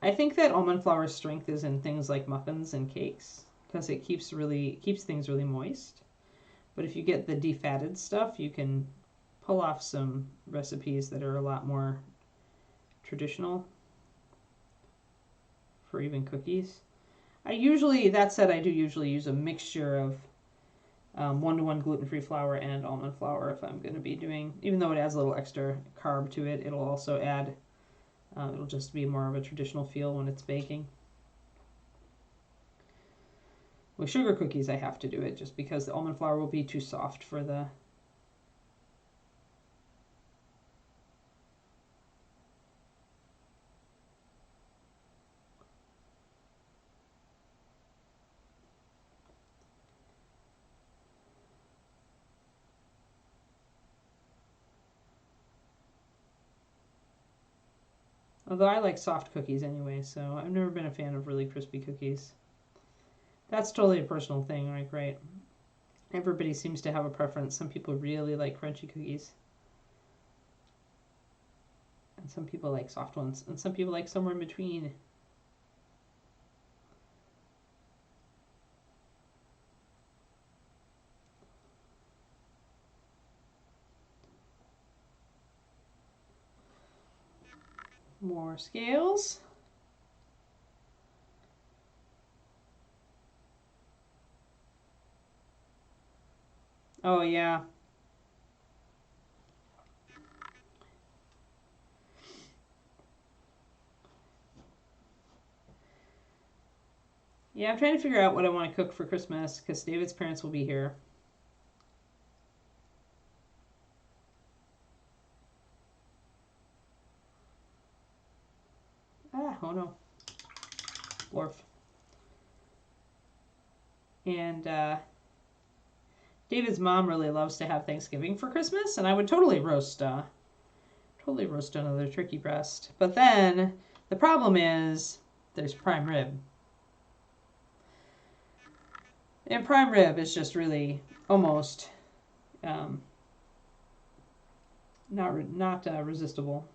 I think that almond flour's strength is in things like muffins and cakes because it keeps things really moist. But if you get the defatted stuff, you can pull off some recipes that are a lot more traditional for even cookies. That said, I do usually use a mixture of 1-to-1 gluten-free flour and almond flour if I'm going to be doing, even though it adds a little extra carb to it, it'll also add, it'll just be more of a traditional feel when it's baking. With sugar cookies, I have to do it just because the almond flour will be too soft for the Although I like soft cookies anyway, so I've never been a fan of really crispy cookies. That's totally a personal thing, like, right? Everybody seems to have a preference. Some people really like crunchy cookies. And some people like soft ones. And some people like somewhere in between. More scales. Oh, yeah. Yeah, I'm trying to figure out what I want to cook for Christmas because David's parents will be here. Ah, oh no. Blorf. And David's mom really loves to have Thanksgiving for Christmas, and I would totally roast another turkey breast. But then the problem is there's prime rib. And prime rib is just really almost not resistible.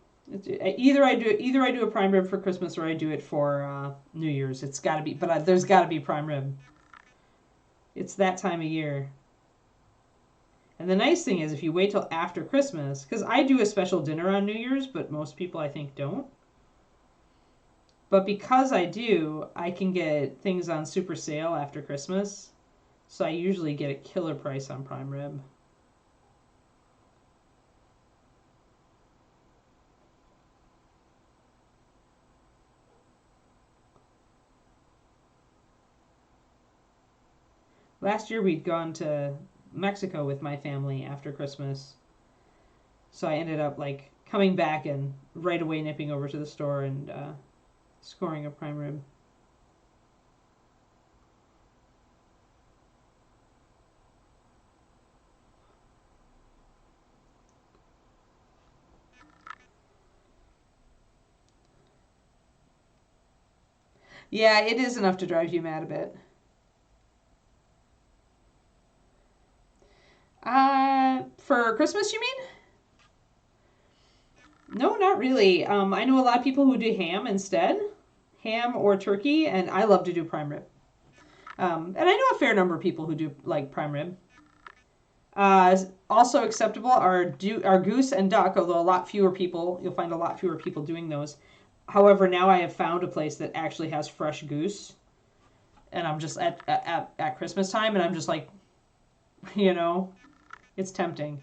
Either I do a prime rib for Christmas or I do it for New Year's. It's got to be, but there's got to be prime rib. It's that time of year. And the nice thing is if you wait till after Christmas, because I do a special dinner on New Year's, but most people I think don't. But because I do, I can get things on super sale after Christmas. So I usually get a killer price on prime rib. Last year we'd gone to Mexico with my family after Christmas. So I ended up like coming back and right away nipping over to the store and scoring a prime rib. Yeah, it is enough to drive you mad a bit. For Christmas, you mean? No, not really. I know a lot of people who do ham instead, ham or turkey, and I love to do prime rib. And I know a fair number of people who do like prime rib. Also acceptable are goose and duck, although a lot fewer people, you'll find a lot fewer people doing those. However, now I have found a place that actually has fresh goose, and I'm just at Christmas time, and I'm just like, you know, it's tempting.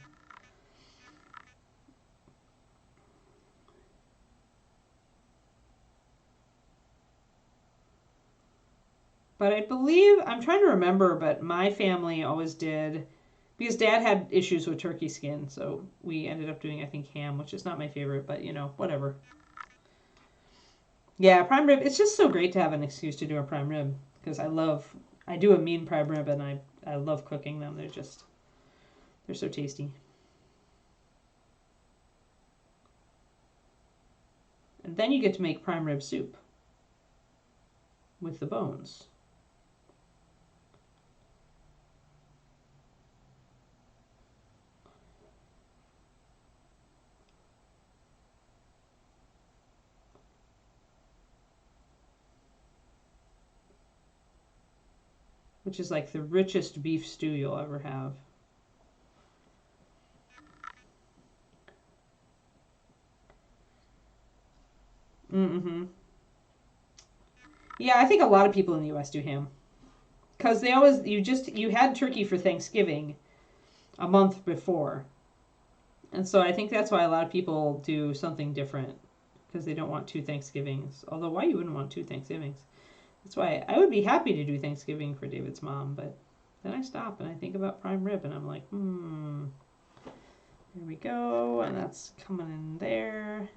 But I believe, I'm trying to remember, but my family always did, because Dad had issues with turkey skin, so we ended up doing, I think, ham, which is not my favorite, but whatever. Yeah, prime rib, it's just so great to have an excuse to do a prime rib, because I do a mean prime rib, and I love cooking them. They're so tasty. And then you get to make prime rib soup with the bones. Which is like the richest beef stew you'll ever have. Mm-hmm. Yeah, I think a lot of people in the U.S. do ham. Because you had turkey for Thanksgiving a month before. And so I think that's why a lot of people do something different. Because they don't want two Thanksgivings. Although, why you wouldn't want two Thanksgivings? That's why I would be happy to do Thanksgiving for David's mom. But then I stop and I think about prime rib and I'm like, There we go. And that's coming in there.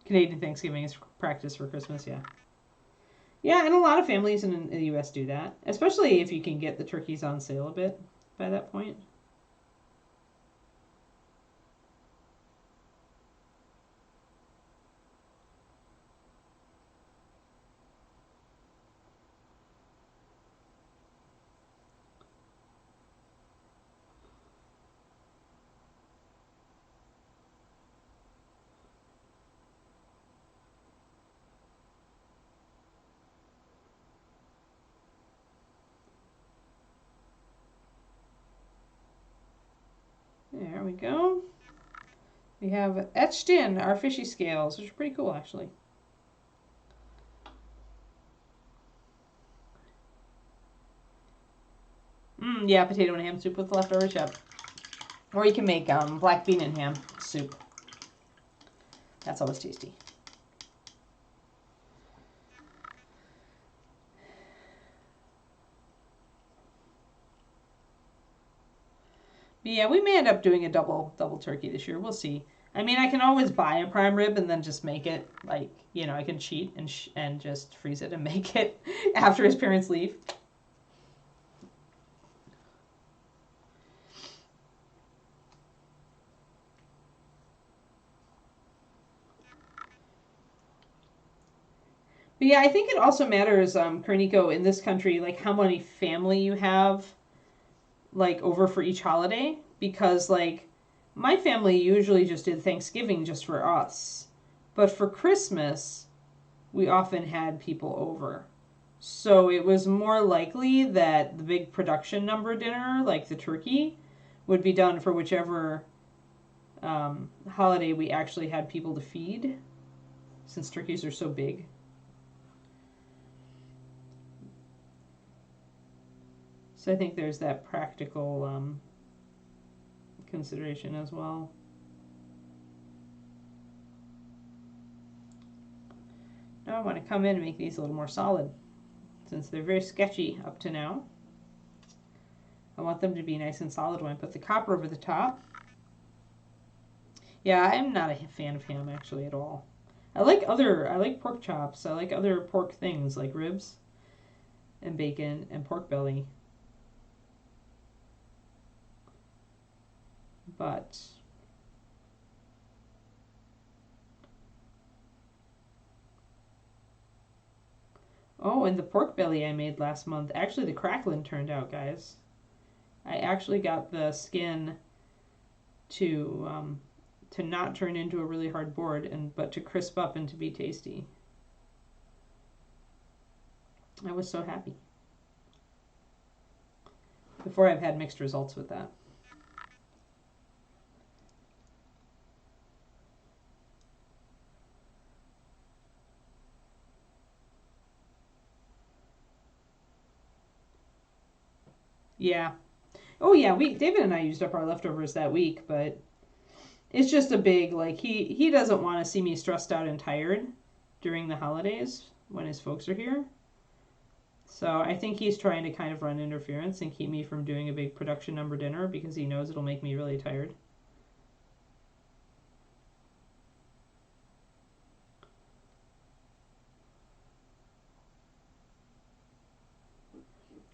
Canadian Thanksgiving is practice for Christmas, yeah. Yeah, and a lot of families in the U.S. do that, especially if you can get the turkeys on sale a bit by that point. There we go. We have etched in our fishy scales, which are pretty cool, actually. Yeah, potato and ham soup with leftovers, yep. Or you can make black bean and ham soup. That's always tasty. But yeah, we may end up doing a double turkey this year. We'll see. I mean, I can always buy a prime rib and then just make it like I can cheat and just freeze it and make it after his parents leave. But yeah, I think it also matters, Karniko, in this country, like how many family you have, like over for each holiday. Because like my family usually just did Thanksgiving just for us, but for Christmas, we often had people over. So it was more likely that the big production number dinner, like the turkey, would be done for whichever holiday we actually had people to feed, since turkeys are so big. So I think there's that practical consideration as well. Now I want to come in and make these a little more solid, since they're very sketchy up to now. I want them to be nice and solid when I put the copper over the top. Yeah, I'm not a fan of ham actually at all. I like pork chops. I like other pork things like ribs and bacon and pork belly. But oh, and the pork belly I made last month, actually the crackling turned out, guys. I actually got the skin to not turn into a really hard board, but to crisp up and to be tasty. I was so happy. Before, I've had mixed results with that. Yeah. Oh yeah, David and I used up our leftovers that week, but it's just a big, like, he doesn't want to see me stressed out and tired during the holidays when his folks are here. So I think he's trying to kind of run interference and keep me from doing a big production number dinner because he knows it'll make me really tired.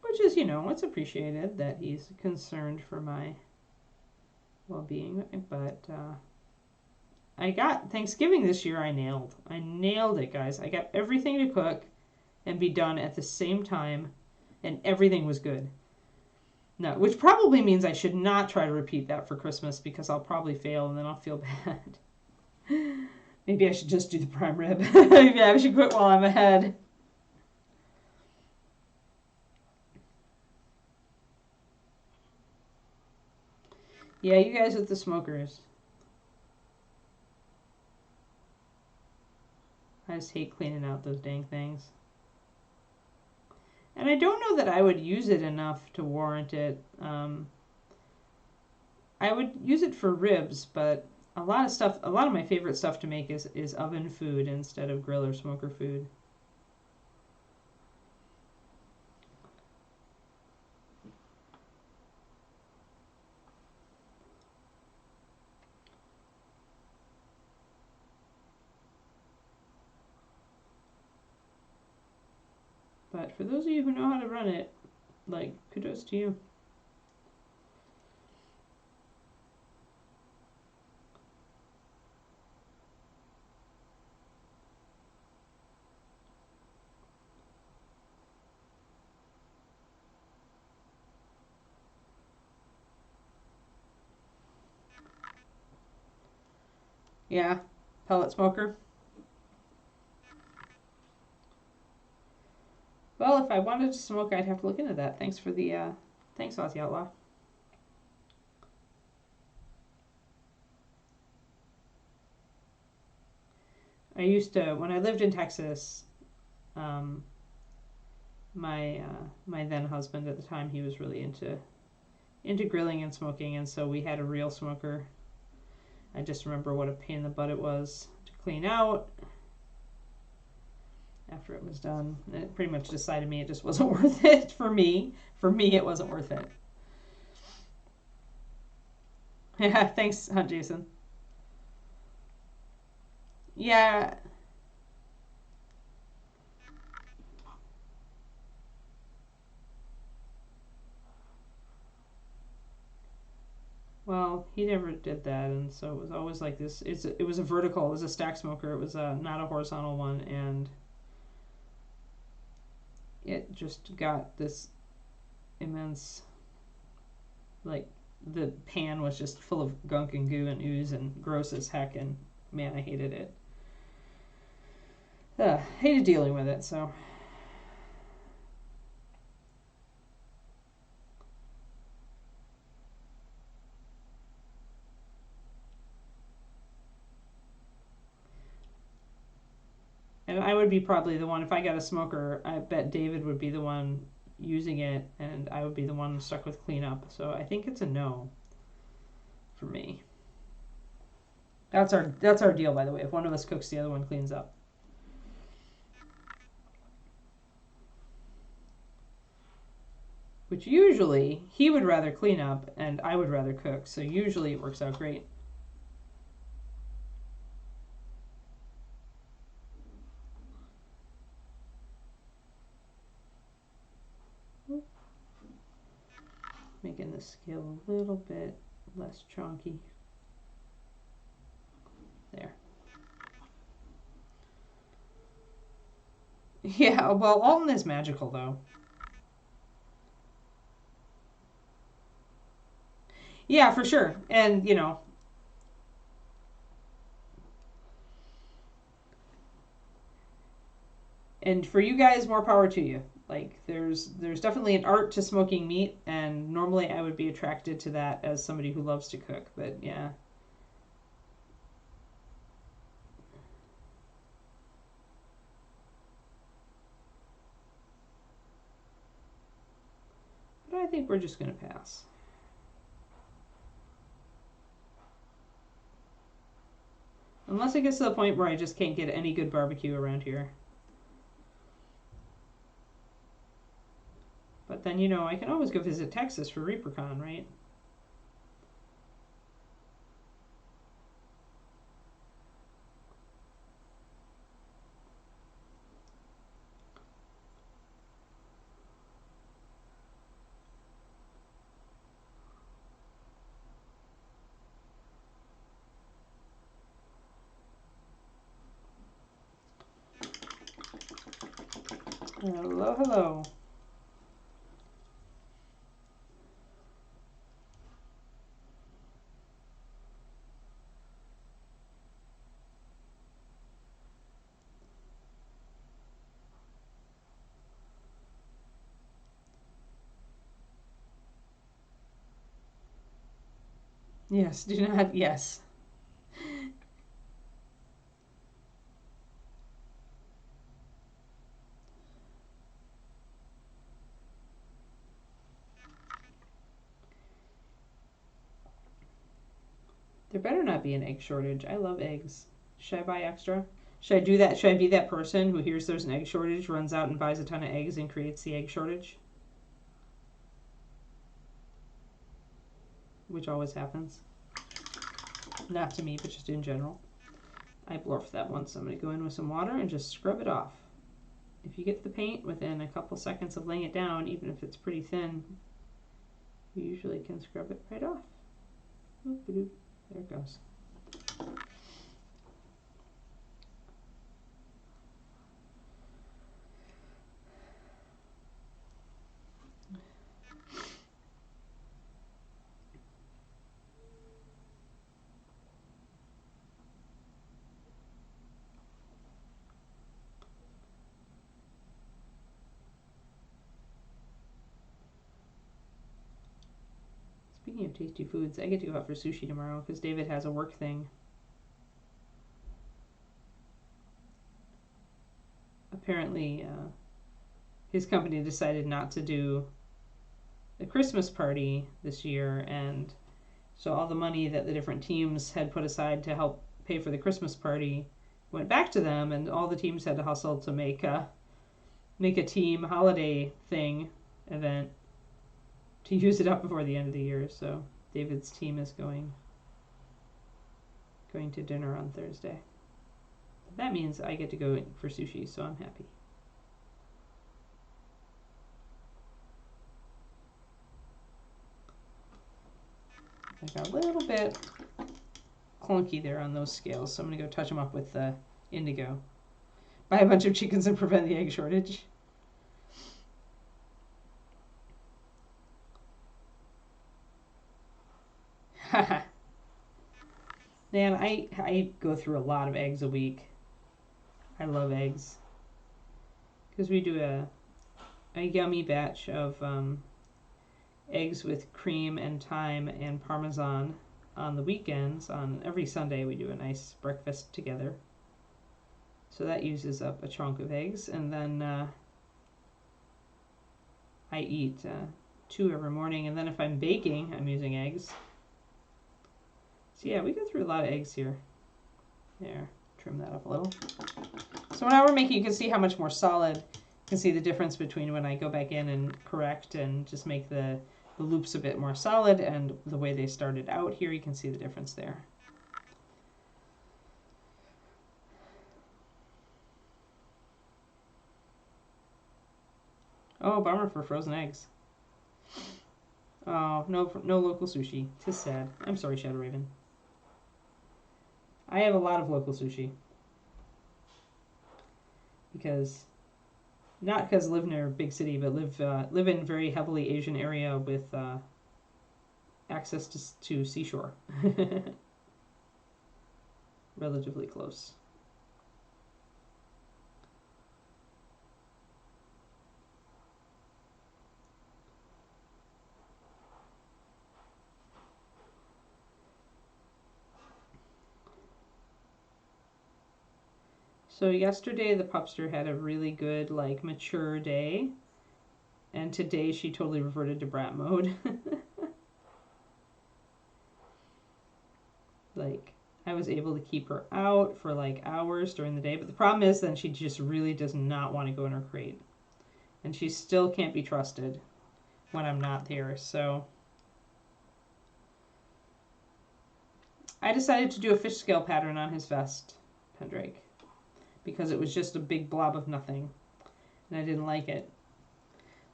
Which is, it's appreciated that he's concerned for my well-being. But I got Thanksgiving this year, I nailed it, guys. I got everything to cook and be done at the same time, and everything was good. No, which probably means I should not try to repeat that for Christmas because I'll probably fail and then I'll feel bad. Maybe I should just do the prime rib. Maybe I should quit while I'm ahead. Yeah, you guys with the smokers. I just hate cleaning out those dang things. And I don't know that I would use it enough to warrant it. I would use it for ribs, but a lot of my favorite stuff to make is oven food instead of grill or smoker food. But for those of you who know how to run it, like, kudos to you. Yeah, pellet smoker. Well, if I wanted to smoke, I'd have to look into that. Thanks, Aussie Outlaw. I used to, when I lived in Texas, my then husband at the time, he was really into grilling and smoking, and so we had a real smoker. I just remember what a pain in the butt it was to clean out after it was done. It pretty much decided to me it just wasn't worth it for me. For me, it wasn't worth it. Yeah, thanks, Hunt Jason. Yeah. Well, he never did that, and so it was always like this. It was a vertical. It was a stack smoker. It was not a horizontal one, and it just got this immense, like, the pan was just full of gunk and goo and ooze and gross as heck, and man, I hated it. Hated dealing with it, so. And I would be probably the one, if I got a smoker, I bet David would be the one using it, and I would be the one stuck with cleanup. So I think it's a no for me. That's our deal, by the way. If one of us cooks, the other one cleans up. Which usually he would rather clean up and I would rather cook. So usually it works out great. Making the scale a little bit less chunky. There. Yeah, well, Alton is magical, though. Yeah, for sure. And, you know, and for you guys, more power to you. Like, there's definitely an art to smoking meat, and normally I would be attracted to that as somebody who loves to cook, but yeah. But I think we're just going to pass. Unless it gets to the point where I just can't get any good barbecue around here. But then, you know, I can always go visit Texas for ReaperCon, right? Hello, hello. Yes, do not, yes. There better not be an egg shortage. I love eggs. Should I buy extra? Should I do that? Should I be that person who hears there's an egg shortage, runs out and buys a ton of eggs and creates the egg shortage? Which always happens. Not to me, but just in general. I blurfed that once. So I'm going to go in with some water and just scrub it off. If you get the paint within a couple seconds of laying it down, even if it's pretty thin, you usually can scrub it right off. Oop-a-doop. There it goes. Speaking of tasty foods, I get to go out for sushi tomorrow because David has a work thing. Apparently, his company decided not to do a Christmas party this year, and so all the money that the different teams had put aside to help pay for the Christmas party went back to them, and all the teams had to hustle to make a team holiday thing event to use it up before the end of the year. So David's team is going to dinner on Thursday. That means I get to go for sushi, so I'm happy. I got a little bit clunky there on those scales, so I'm going to go touch them up with the indigo. Buy a bunch of chickens and prevent the egg shortage. Man, I go through a lot of eggs a week. I love eggs. Because we do a yummy batch of eggs with cream and thyme and Parmesan on the weekends. On every Sunday we do a nice breakfast together. So that uses up a chunk of eggs, and then I eat 2 every morning, and then if I'm baking, I'm using eggs. So yeah, we go through a lot of eggs here. There, trim that up a little. So now we're making, you can see how much more solid, you can see the difference between when I go back in and correct and just make the loops a bit more solid, and the way they started out here, you can see the difference there. Oh, bummer for frozen eggs. Oh, no local sushi. 'Tis sad. I'm sorry, Shadow Raven. I have a lot of local sushi. Not because I live near a big city, but live in a very heavily Asian area with access to seashore. Relatively close. So yesterday the pupster had a really good, like, mature day, and today she totally reverted to brat mode. Like, I was able to keep her out for like hours during the day, but the problem is then she just really does not want to go in her crate, and she still can't be trusted when I'm not there. So I decided to do a fish scale pattern on his vest, Pendrake, because it was just a big blob of nothing, and I didn't like it.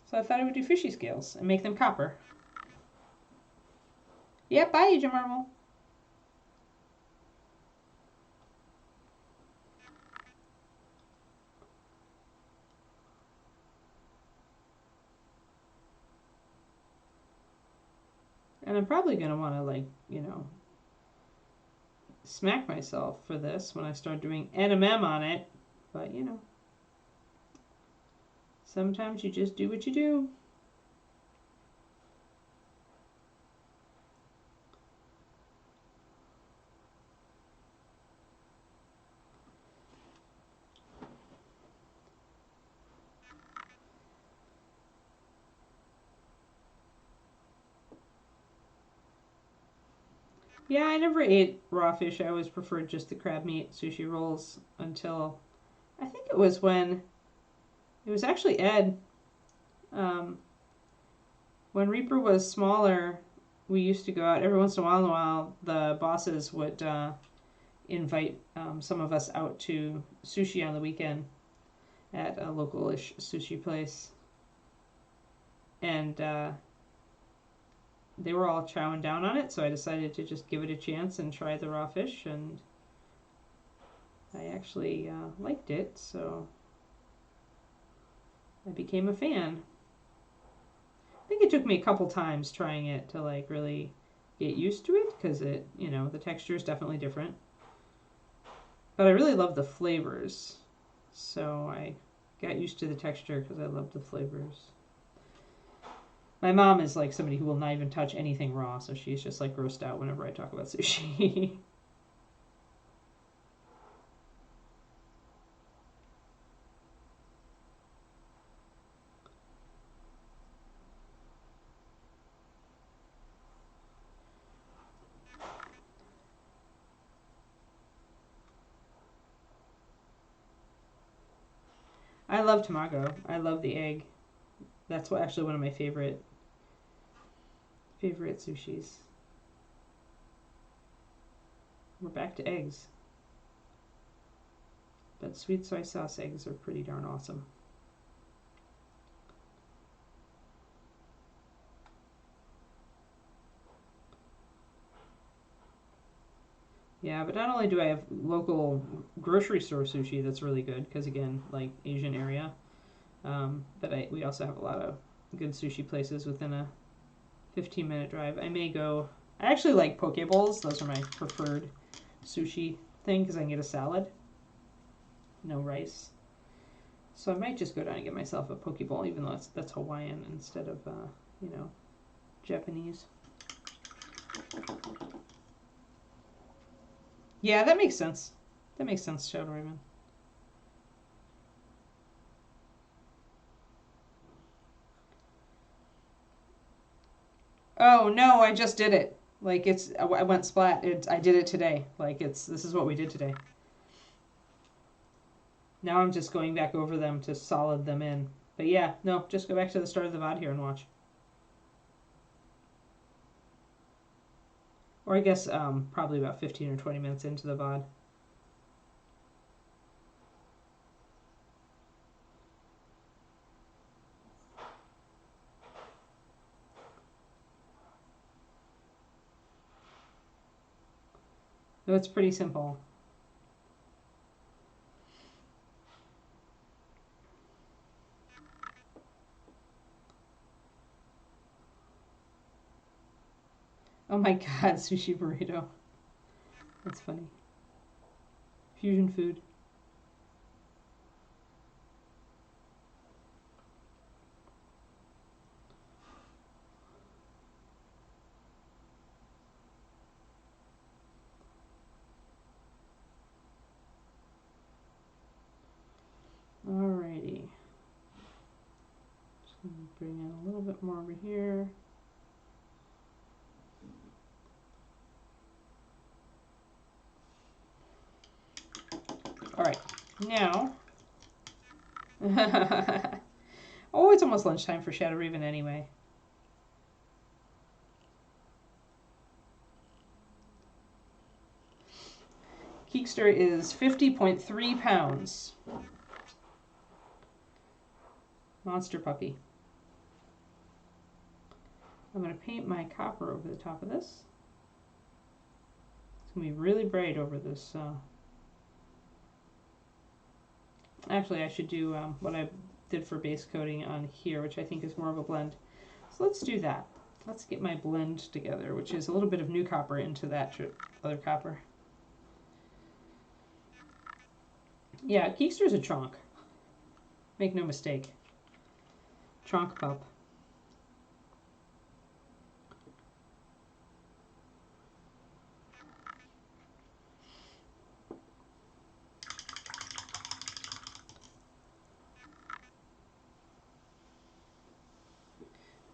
So I thought I would do fishy scales and make them copper. Yep, bye, Agent Marvel. And I'm probably going to want to, like, you know, smack myself for this when I start doing NMM on it. But, you know, sometimes you just do what you do. Yeah, I never ate raw fish. I always preferred just the crab meat sushi rolls until, I think it was when, it was actually Ed. When Reaper was smaller, we used to go out every once in a while. The bosses would invite some of us out to sushi on the weekend at a local-ish sushi place. And they were all chowing down on it, so I decided to just give it a chance and try the raw fish, and I actually liked it, so I became a fan. I think it took me a couple times trying it to, like, really get used to it, because it, you know, the texture is definitely different. But I really love the flavors, so I got used to the texture because I love the flavors. My mom is like somebody who will not even touch anything raw, so she's just like grossed out whenever I talk about sushi. I love tamago. I love the egg. That's actually one of my favorite sushis. We're back to eggs. But sweet soy sauce eggs are pretty darn awesome. Yeah, but not only do I have local grocery store sushi that's really good, because again, like Asian area, but we also have a lot of good sushi places within a 15-minute drive. I actually like poke bowls. Those are my preferred sushi thing because I can get a salad, no rice. So I might just go down and get myself a poke bowl, even though that's Hawaiian instead of you know, Japanese. Yeah, that makes sense. That makes sense, Shadow Raven. Oh no, I just did it. Like I went splat. I did it today. Like this is what we did today. Now I'm just going back over them to solid them in. But yeah, no, just go back to the start of the VOD here and watch. Or I guess probably about 15 or 20 minutes into the VOD. So it's pretty simple. Oh my god, sushi burrito. That's funny. Fusion food. Alrighty. Just gonna bring in a little bit more over here. Alright, now. Oh, it's almost lunchtime for Shadow Raven anyway. Keekster is 50.3 pounds. Monster puppy. I'm going to paint my copper over the top of this. It's going to be really bright over this. Actually, I should do what I did for base coating on here, which I think is more of a blend. So let's do that. Let's get my blend together, which is a little bit of new copper into that other copper. Yeah, Keekster's a chonk. Make no mistake. Chonk pup.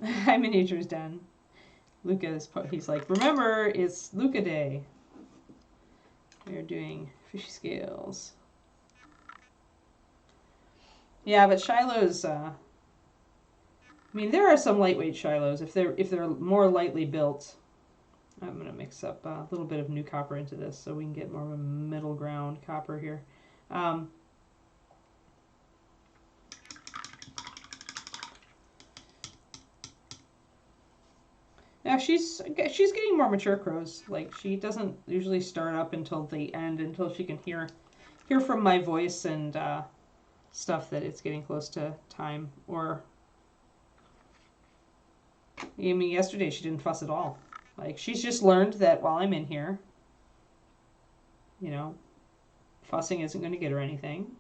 Hi, miniature's done. Luca's, he's like, remember, it's Luca Day. We're doing fishy scales. Yeah, but Shiloh's, I mean, there are some lightweight Shilohs. If they're more lightly built, I'm gonna mix up a little bit of new copper into this so we can get more of a middle ground copper here. Now she's getting more mature crows. Like she doesn't usually start up until the end, until she can hear from my voice and stuff that it's getting close to time. Or I mean, yesterday she didn't fuss at all. Like she's just learned that while I'm in here, you know, fussing isn't going to get her anything.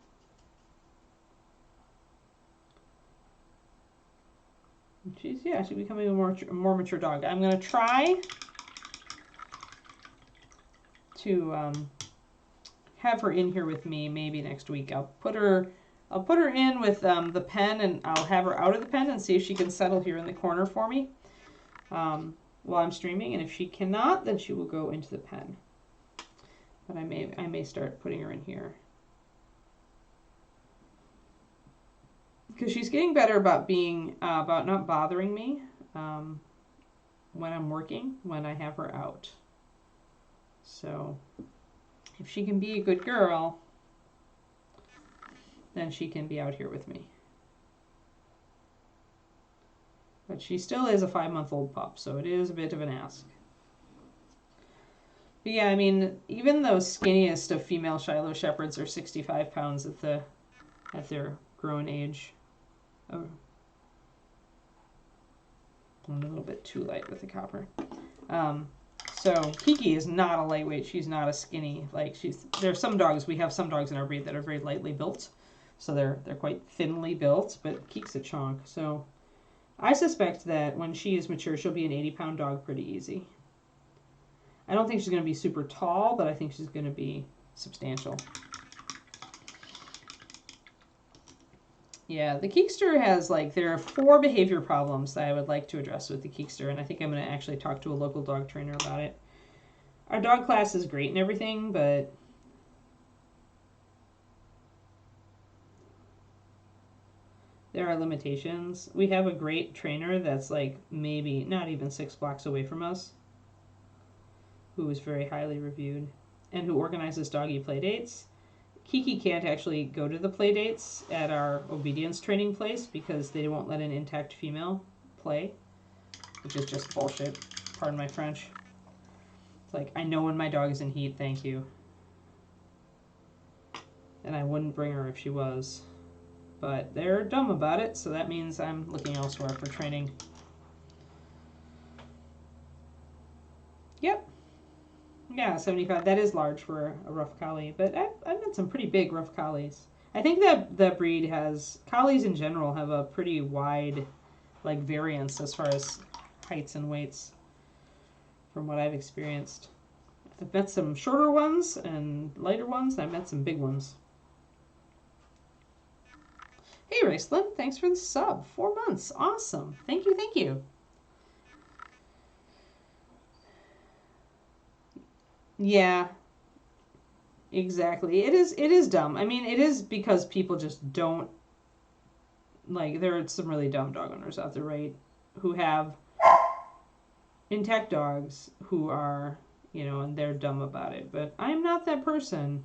She's becoming a more mature dog. I'm gonna try to have her in here with me maybe next week. I'll put her in with the pen, and I'll have her out of the pen and see if she can settle here in the corner for me while I'm streaming. And if she cannot, then she will go into the pen. But I may start putting her in here. Because she's getting better about being about not bothering me when I'm working, when I have her out. So if she can be a good girl, then she can be out here with me. But she still is a 5-month-old pup, so it is a bit of an ask. But yeah, I mean, even those skinniest of female Shiloh Shepherds are 65 pounds at their grown age. Oh, I'm a little bit too light with the copper. So Kiki is not a lightweight. She's not a skinny. Like there's some dogs. We have some dogs in our breed that are very lightly built, so they're quite thinly built. But Kiki's a chonk. So I suspect that when she is mature, she'll be an 80-pound dog pretty easy. I don't think she's going to be super tall, but I think she's going to be substantial. Yeah, the Keekster has, like, there are 4 behavior problems that I would like to address with the Keekster, and I think I'm going to actually talk to a local dog trainer about it. Our dog class is great and everything, but there are limitations. We have a great trainer that's, like, maybe not even 6 blocks away from us, who is very highly reviewed, and who organizes doggy play dates. Kiki can't actually go to the play dates at our obedience training place because they won't let an intact female play, which is just bullshit. Pardon my French. It's like, I know when my dog is in heat, thank you. And I wouldn't bring her if she was. But they're dumb about it, so that means I'm looking elsewhere for training. Yep. Yeah, 75. That is large for a rough collie, but I've met some pretty big rough collies. I think that the breed has, collies in general have a pretty wide, like, variance as far as heights and weights from what I've experienced. I've met some shorter ones and lighter ones, and I've met some big ones. Hey, Raceland, thanks for the sub. 4 months. Awesome. Thank you, thank you. Yeah, exactly. It is dumb. I mean, it is because people just don't, like, there are some really dumb dog owners out there, right? Who have intact dogs who are, you know, and they're dumb about it. But I'm not that person.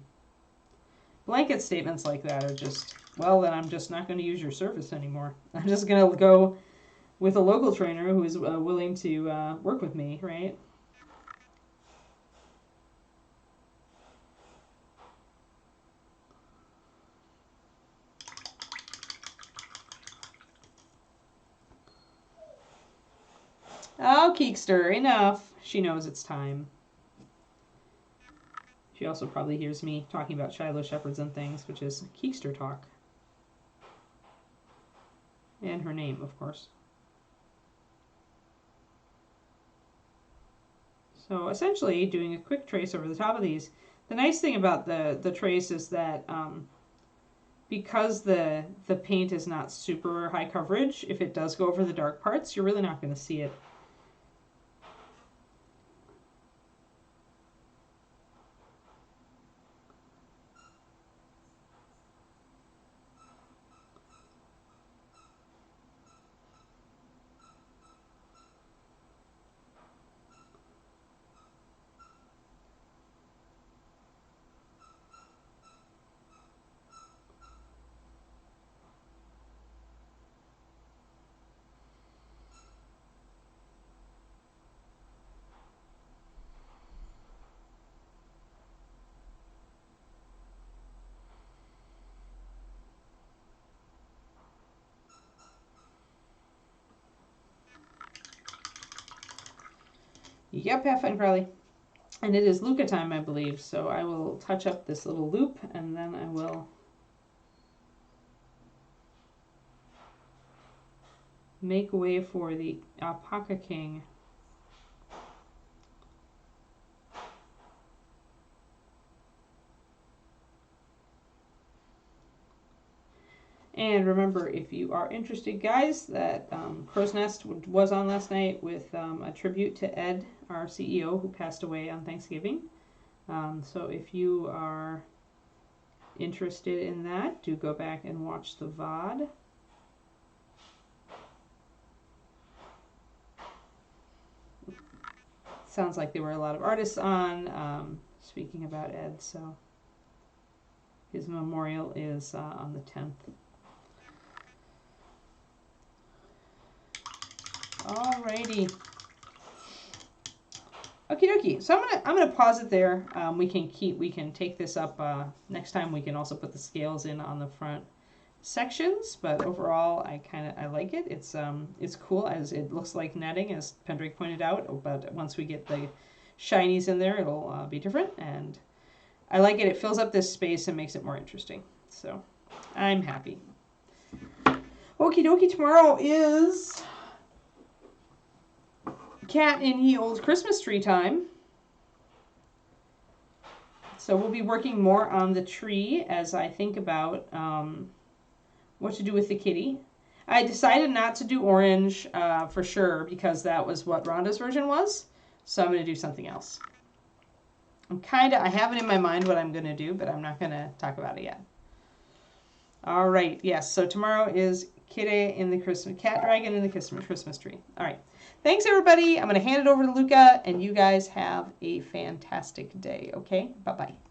Blanket statements like that are just, well, then I'm just not going to use your service anymore. I'm just going to go with a local trainer who is willing to work with me, right? Oh, Keekster, enough. She knows it's time. She also probably hears me talking about Shiloh Shepherds and things, which is Keekster talk. And her name, of course. So essentially, doing a quick trace over the top of these. The nice thing about the trace is that because the paint is not super high coverage, if it does go over the dark parts, you're really not going to see it. Yep, have fun, Crowley. And it is Luca time, I believe, so I will touch up this little loop, and then I will make way for the Alpaca King. And remember, if you are interested, guys, that Crow's Nest was on last night with a tribute to Ed, our CEO, who passed away on Thanksgiving. So if you are interested in that, do go back and watch the VOD. Sounds like there were a lot of artists on, speaking about Ed, so his memorial is on the 10th. Alrighty. Okie dokie. So I'm gonna pause it there. We can take this up next time. We can also put the scales in on the front sections, but overall I like it. It's cool as it looks like netting, as Pendrake pointed out, but once we get the shinies in there, it'll be different, and I like it. It fills up this space and makes it more interesting. So I'm happy. Okie dokie. Tomorrow is Cat in Ye Old Christmas Tree time. So we'll be working more on the tree as I think about what to do with the kitty. I decided not to do orange for sure because that was what Rhonda's version was. So I'm going to do something else. I have it in my mind what I'm going to do, but I'm not going to talk about it yet. All right, yes, so tomorrow is Cat Dragon in the Christmas tree. All right, thanks everybody. I'm going to hand it over to Luca, and you guys have a fantastic day, okay? Bye-bye.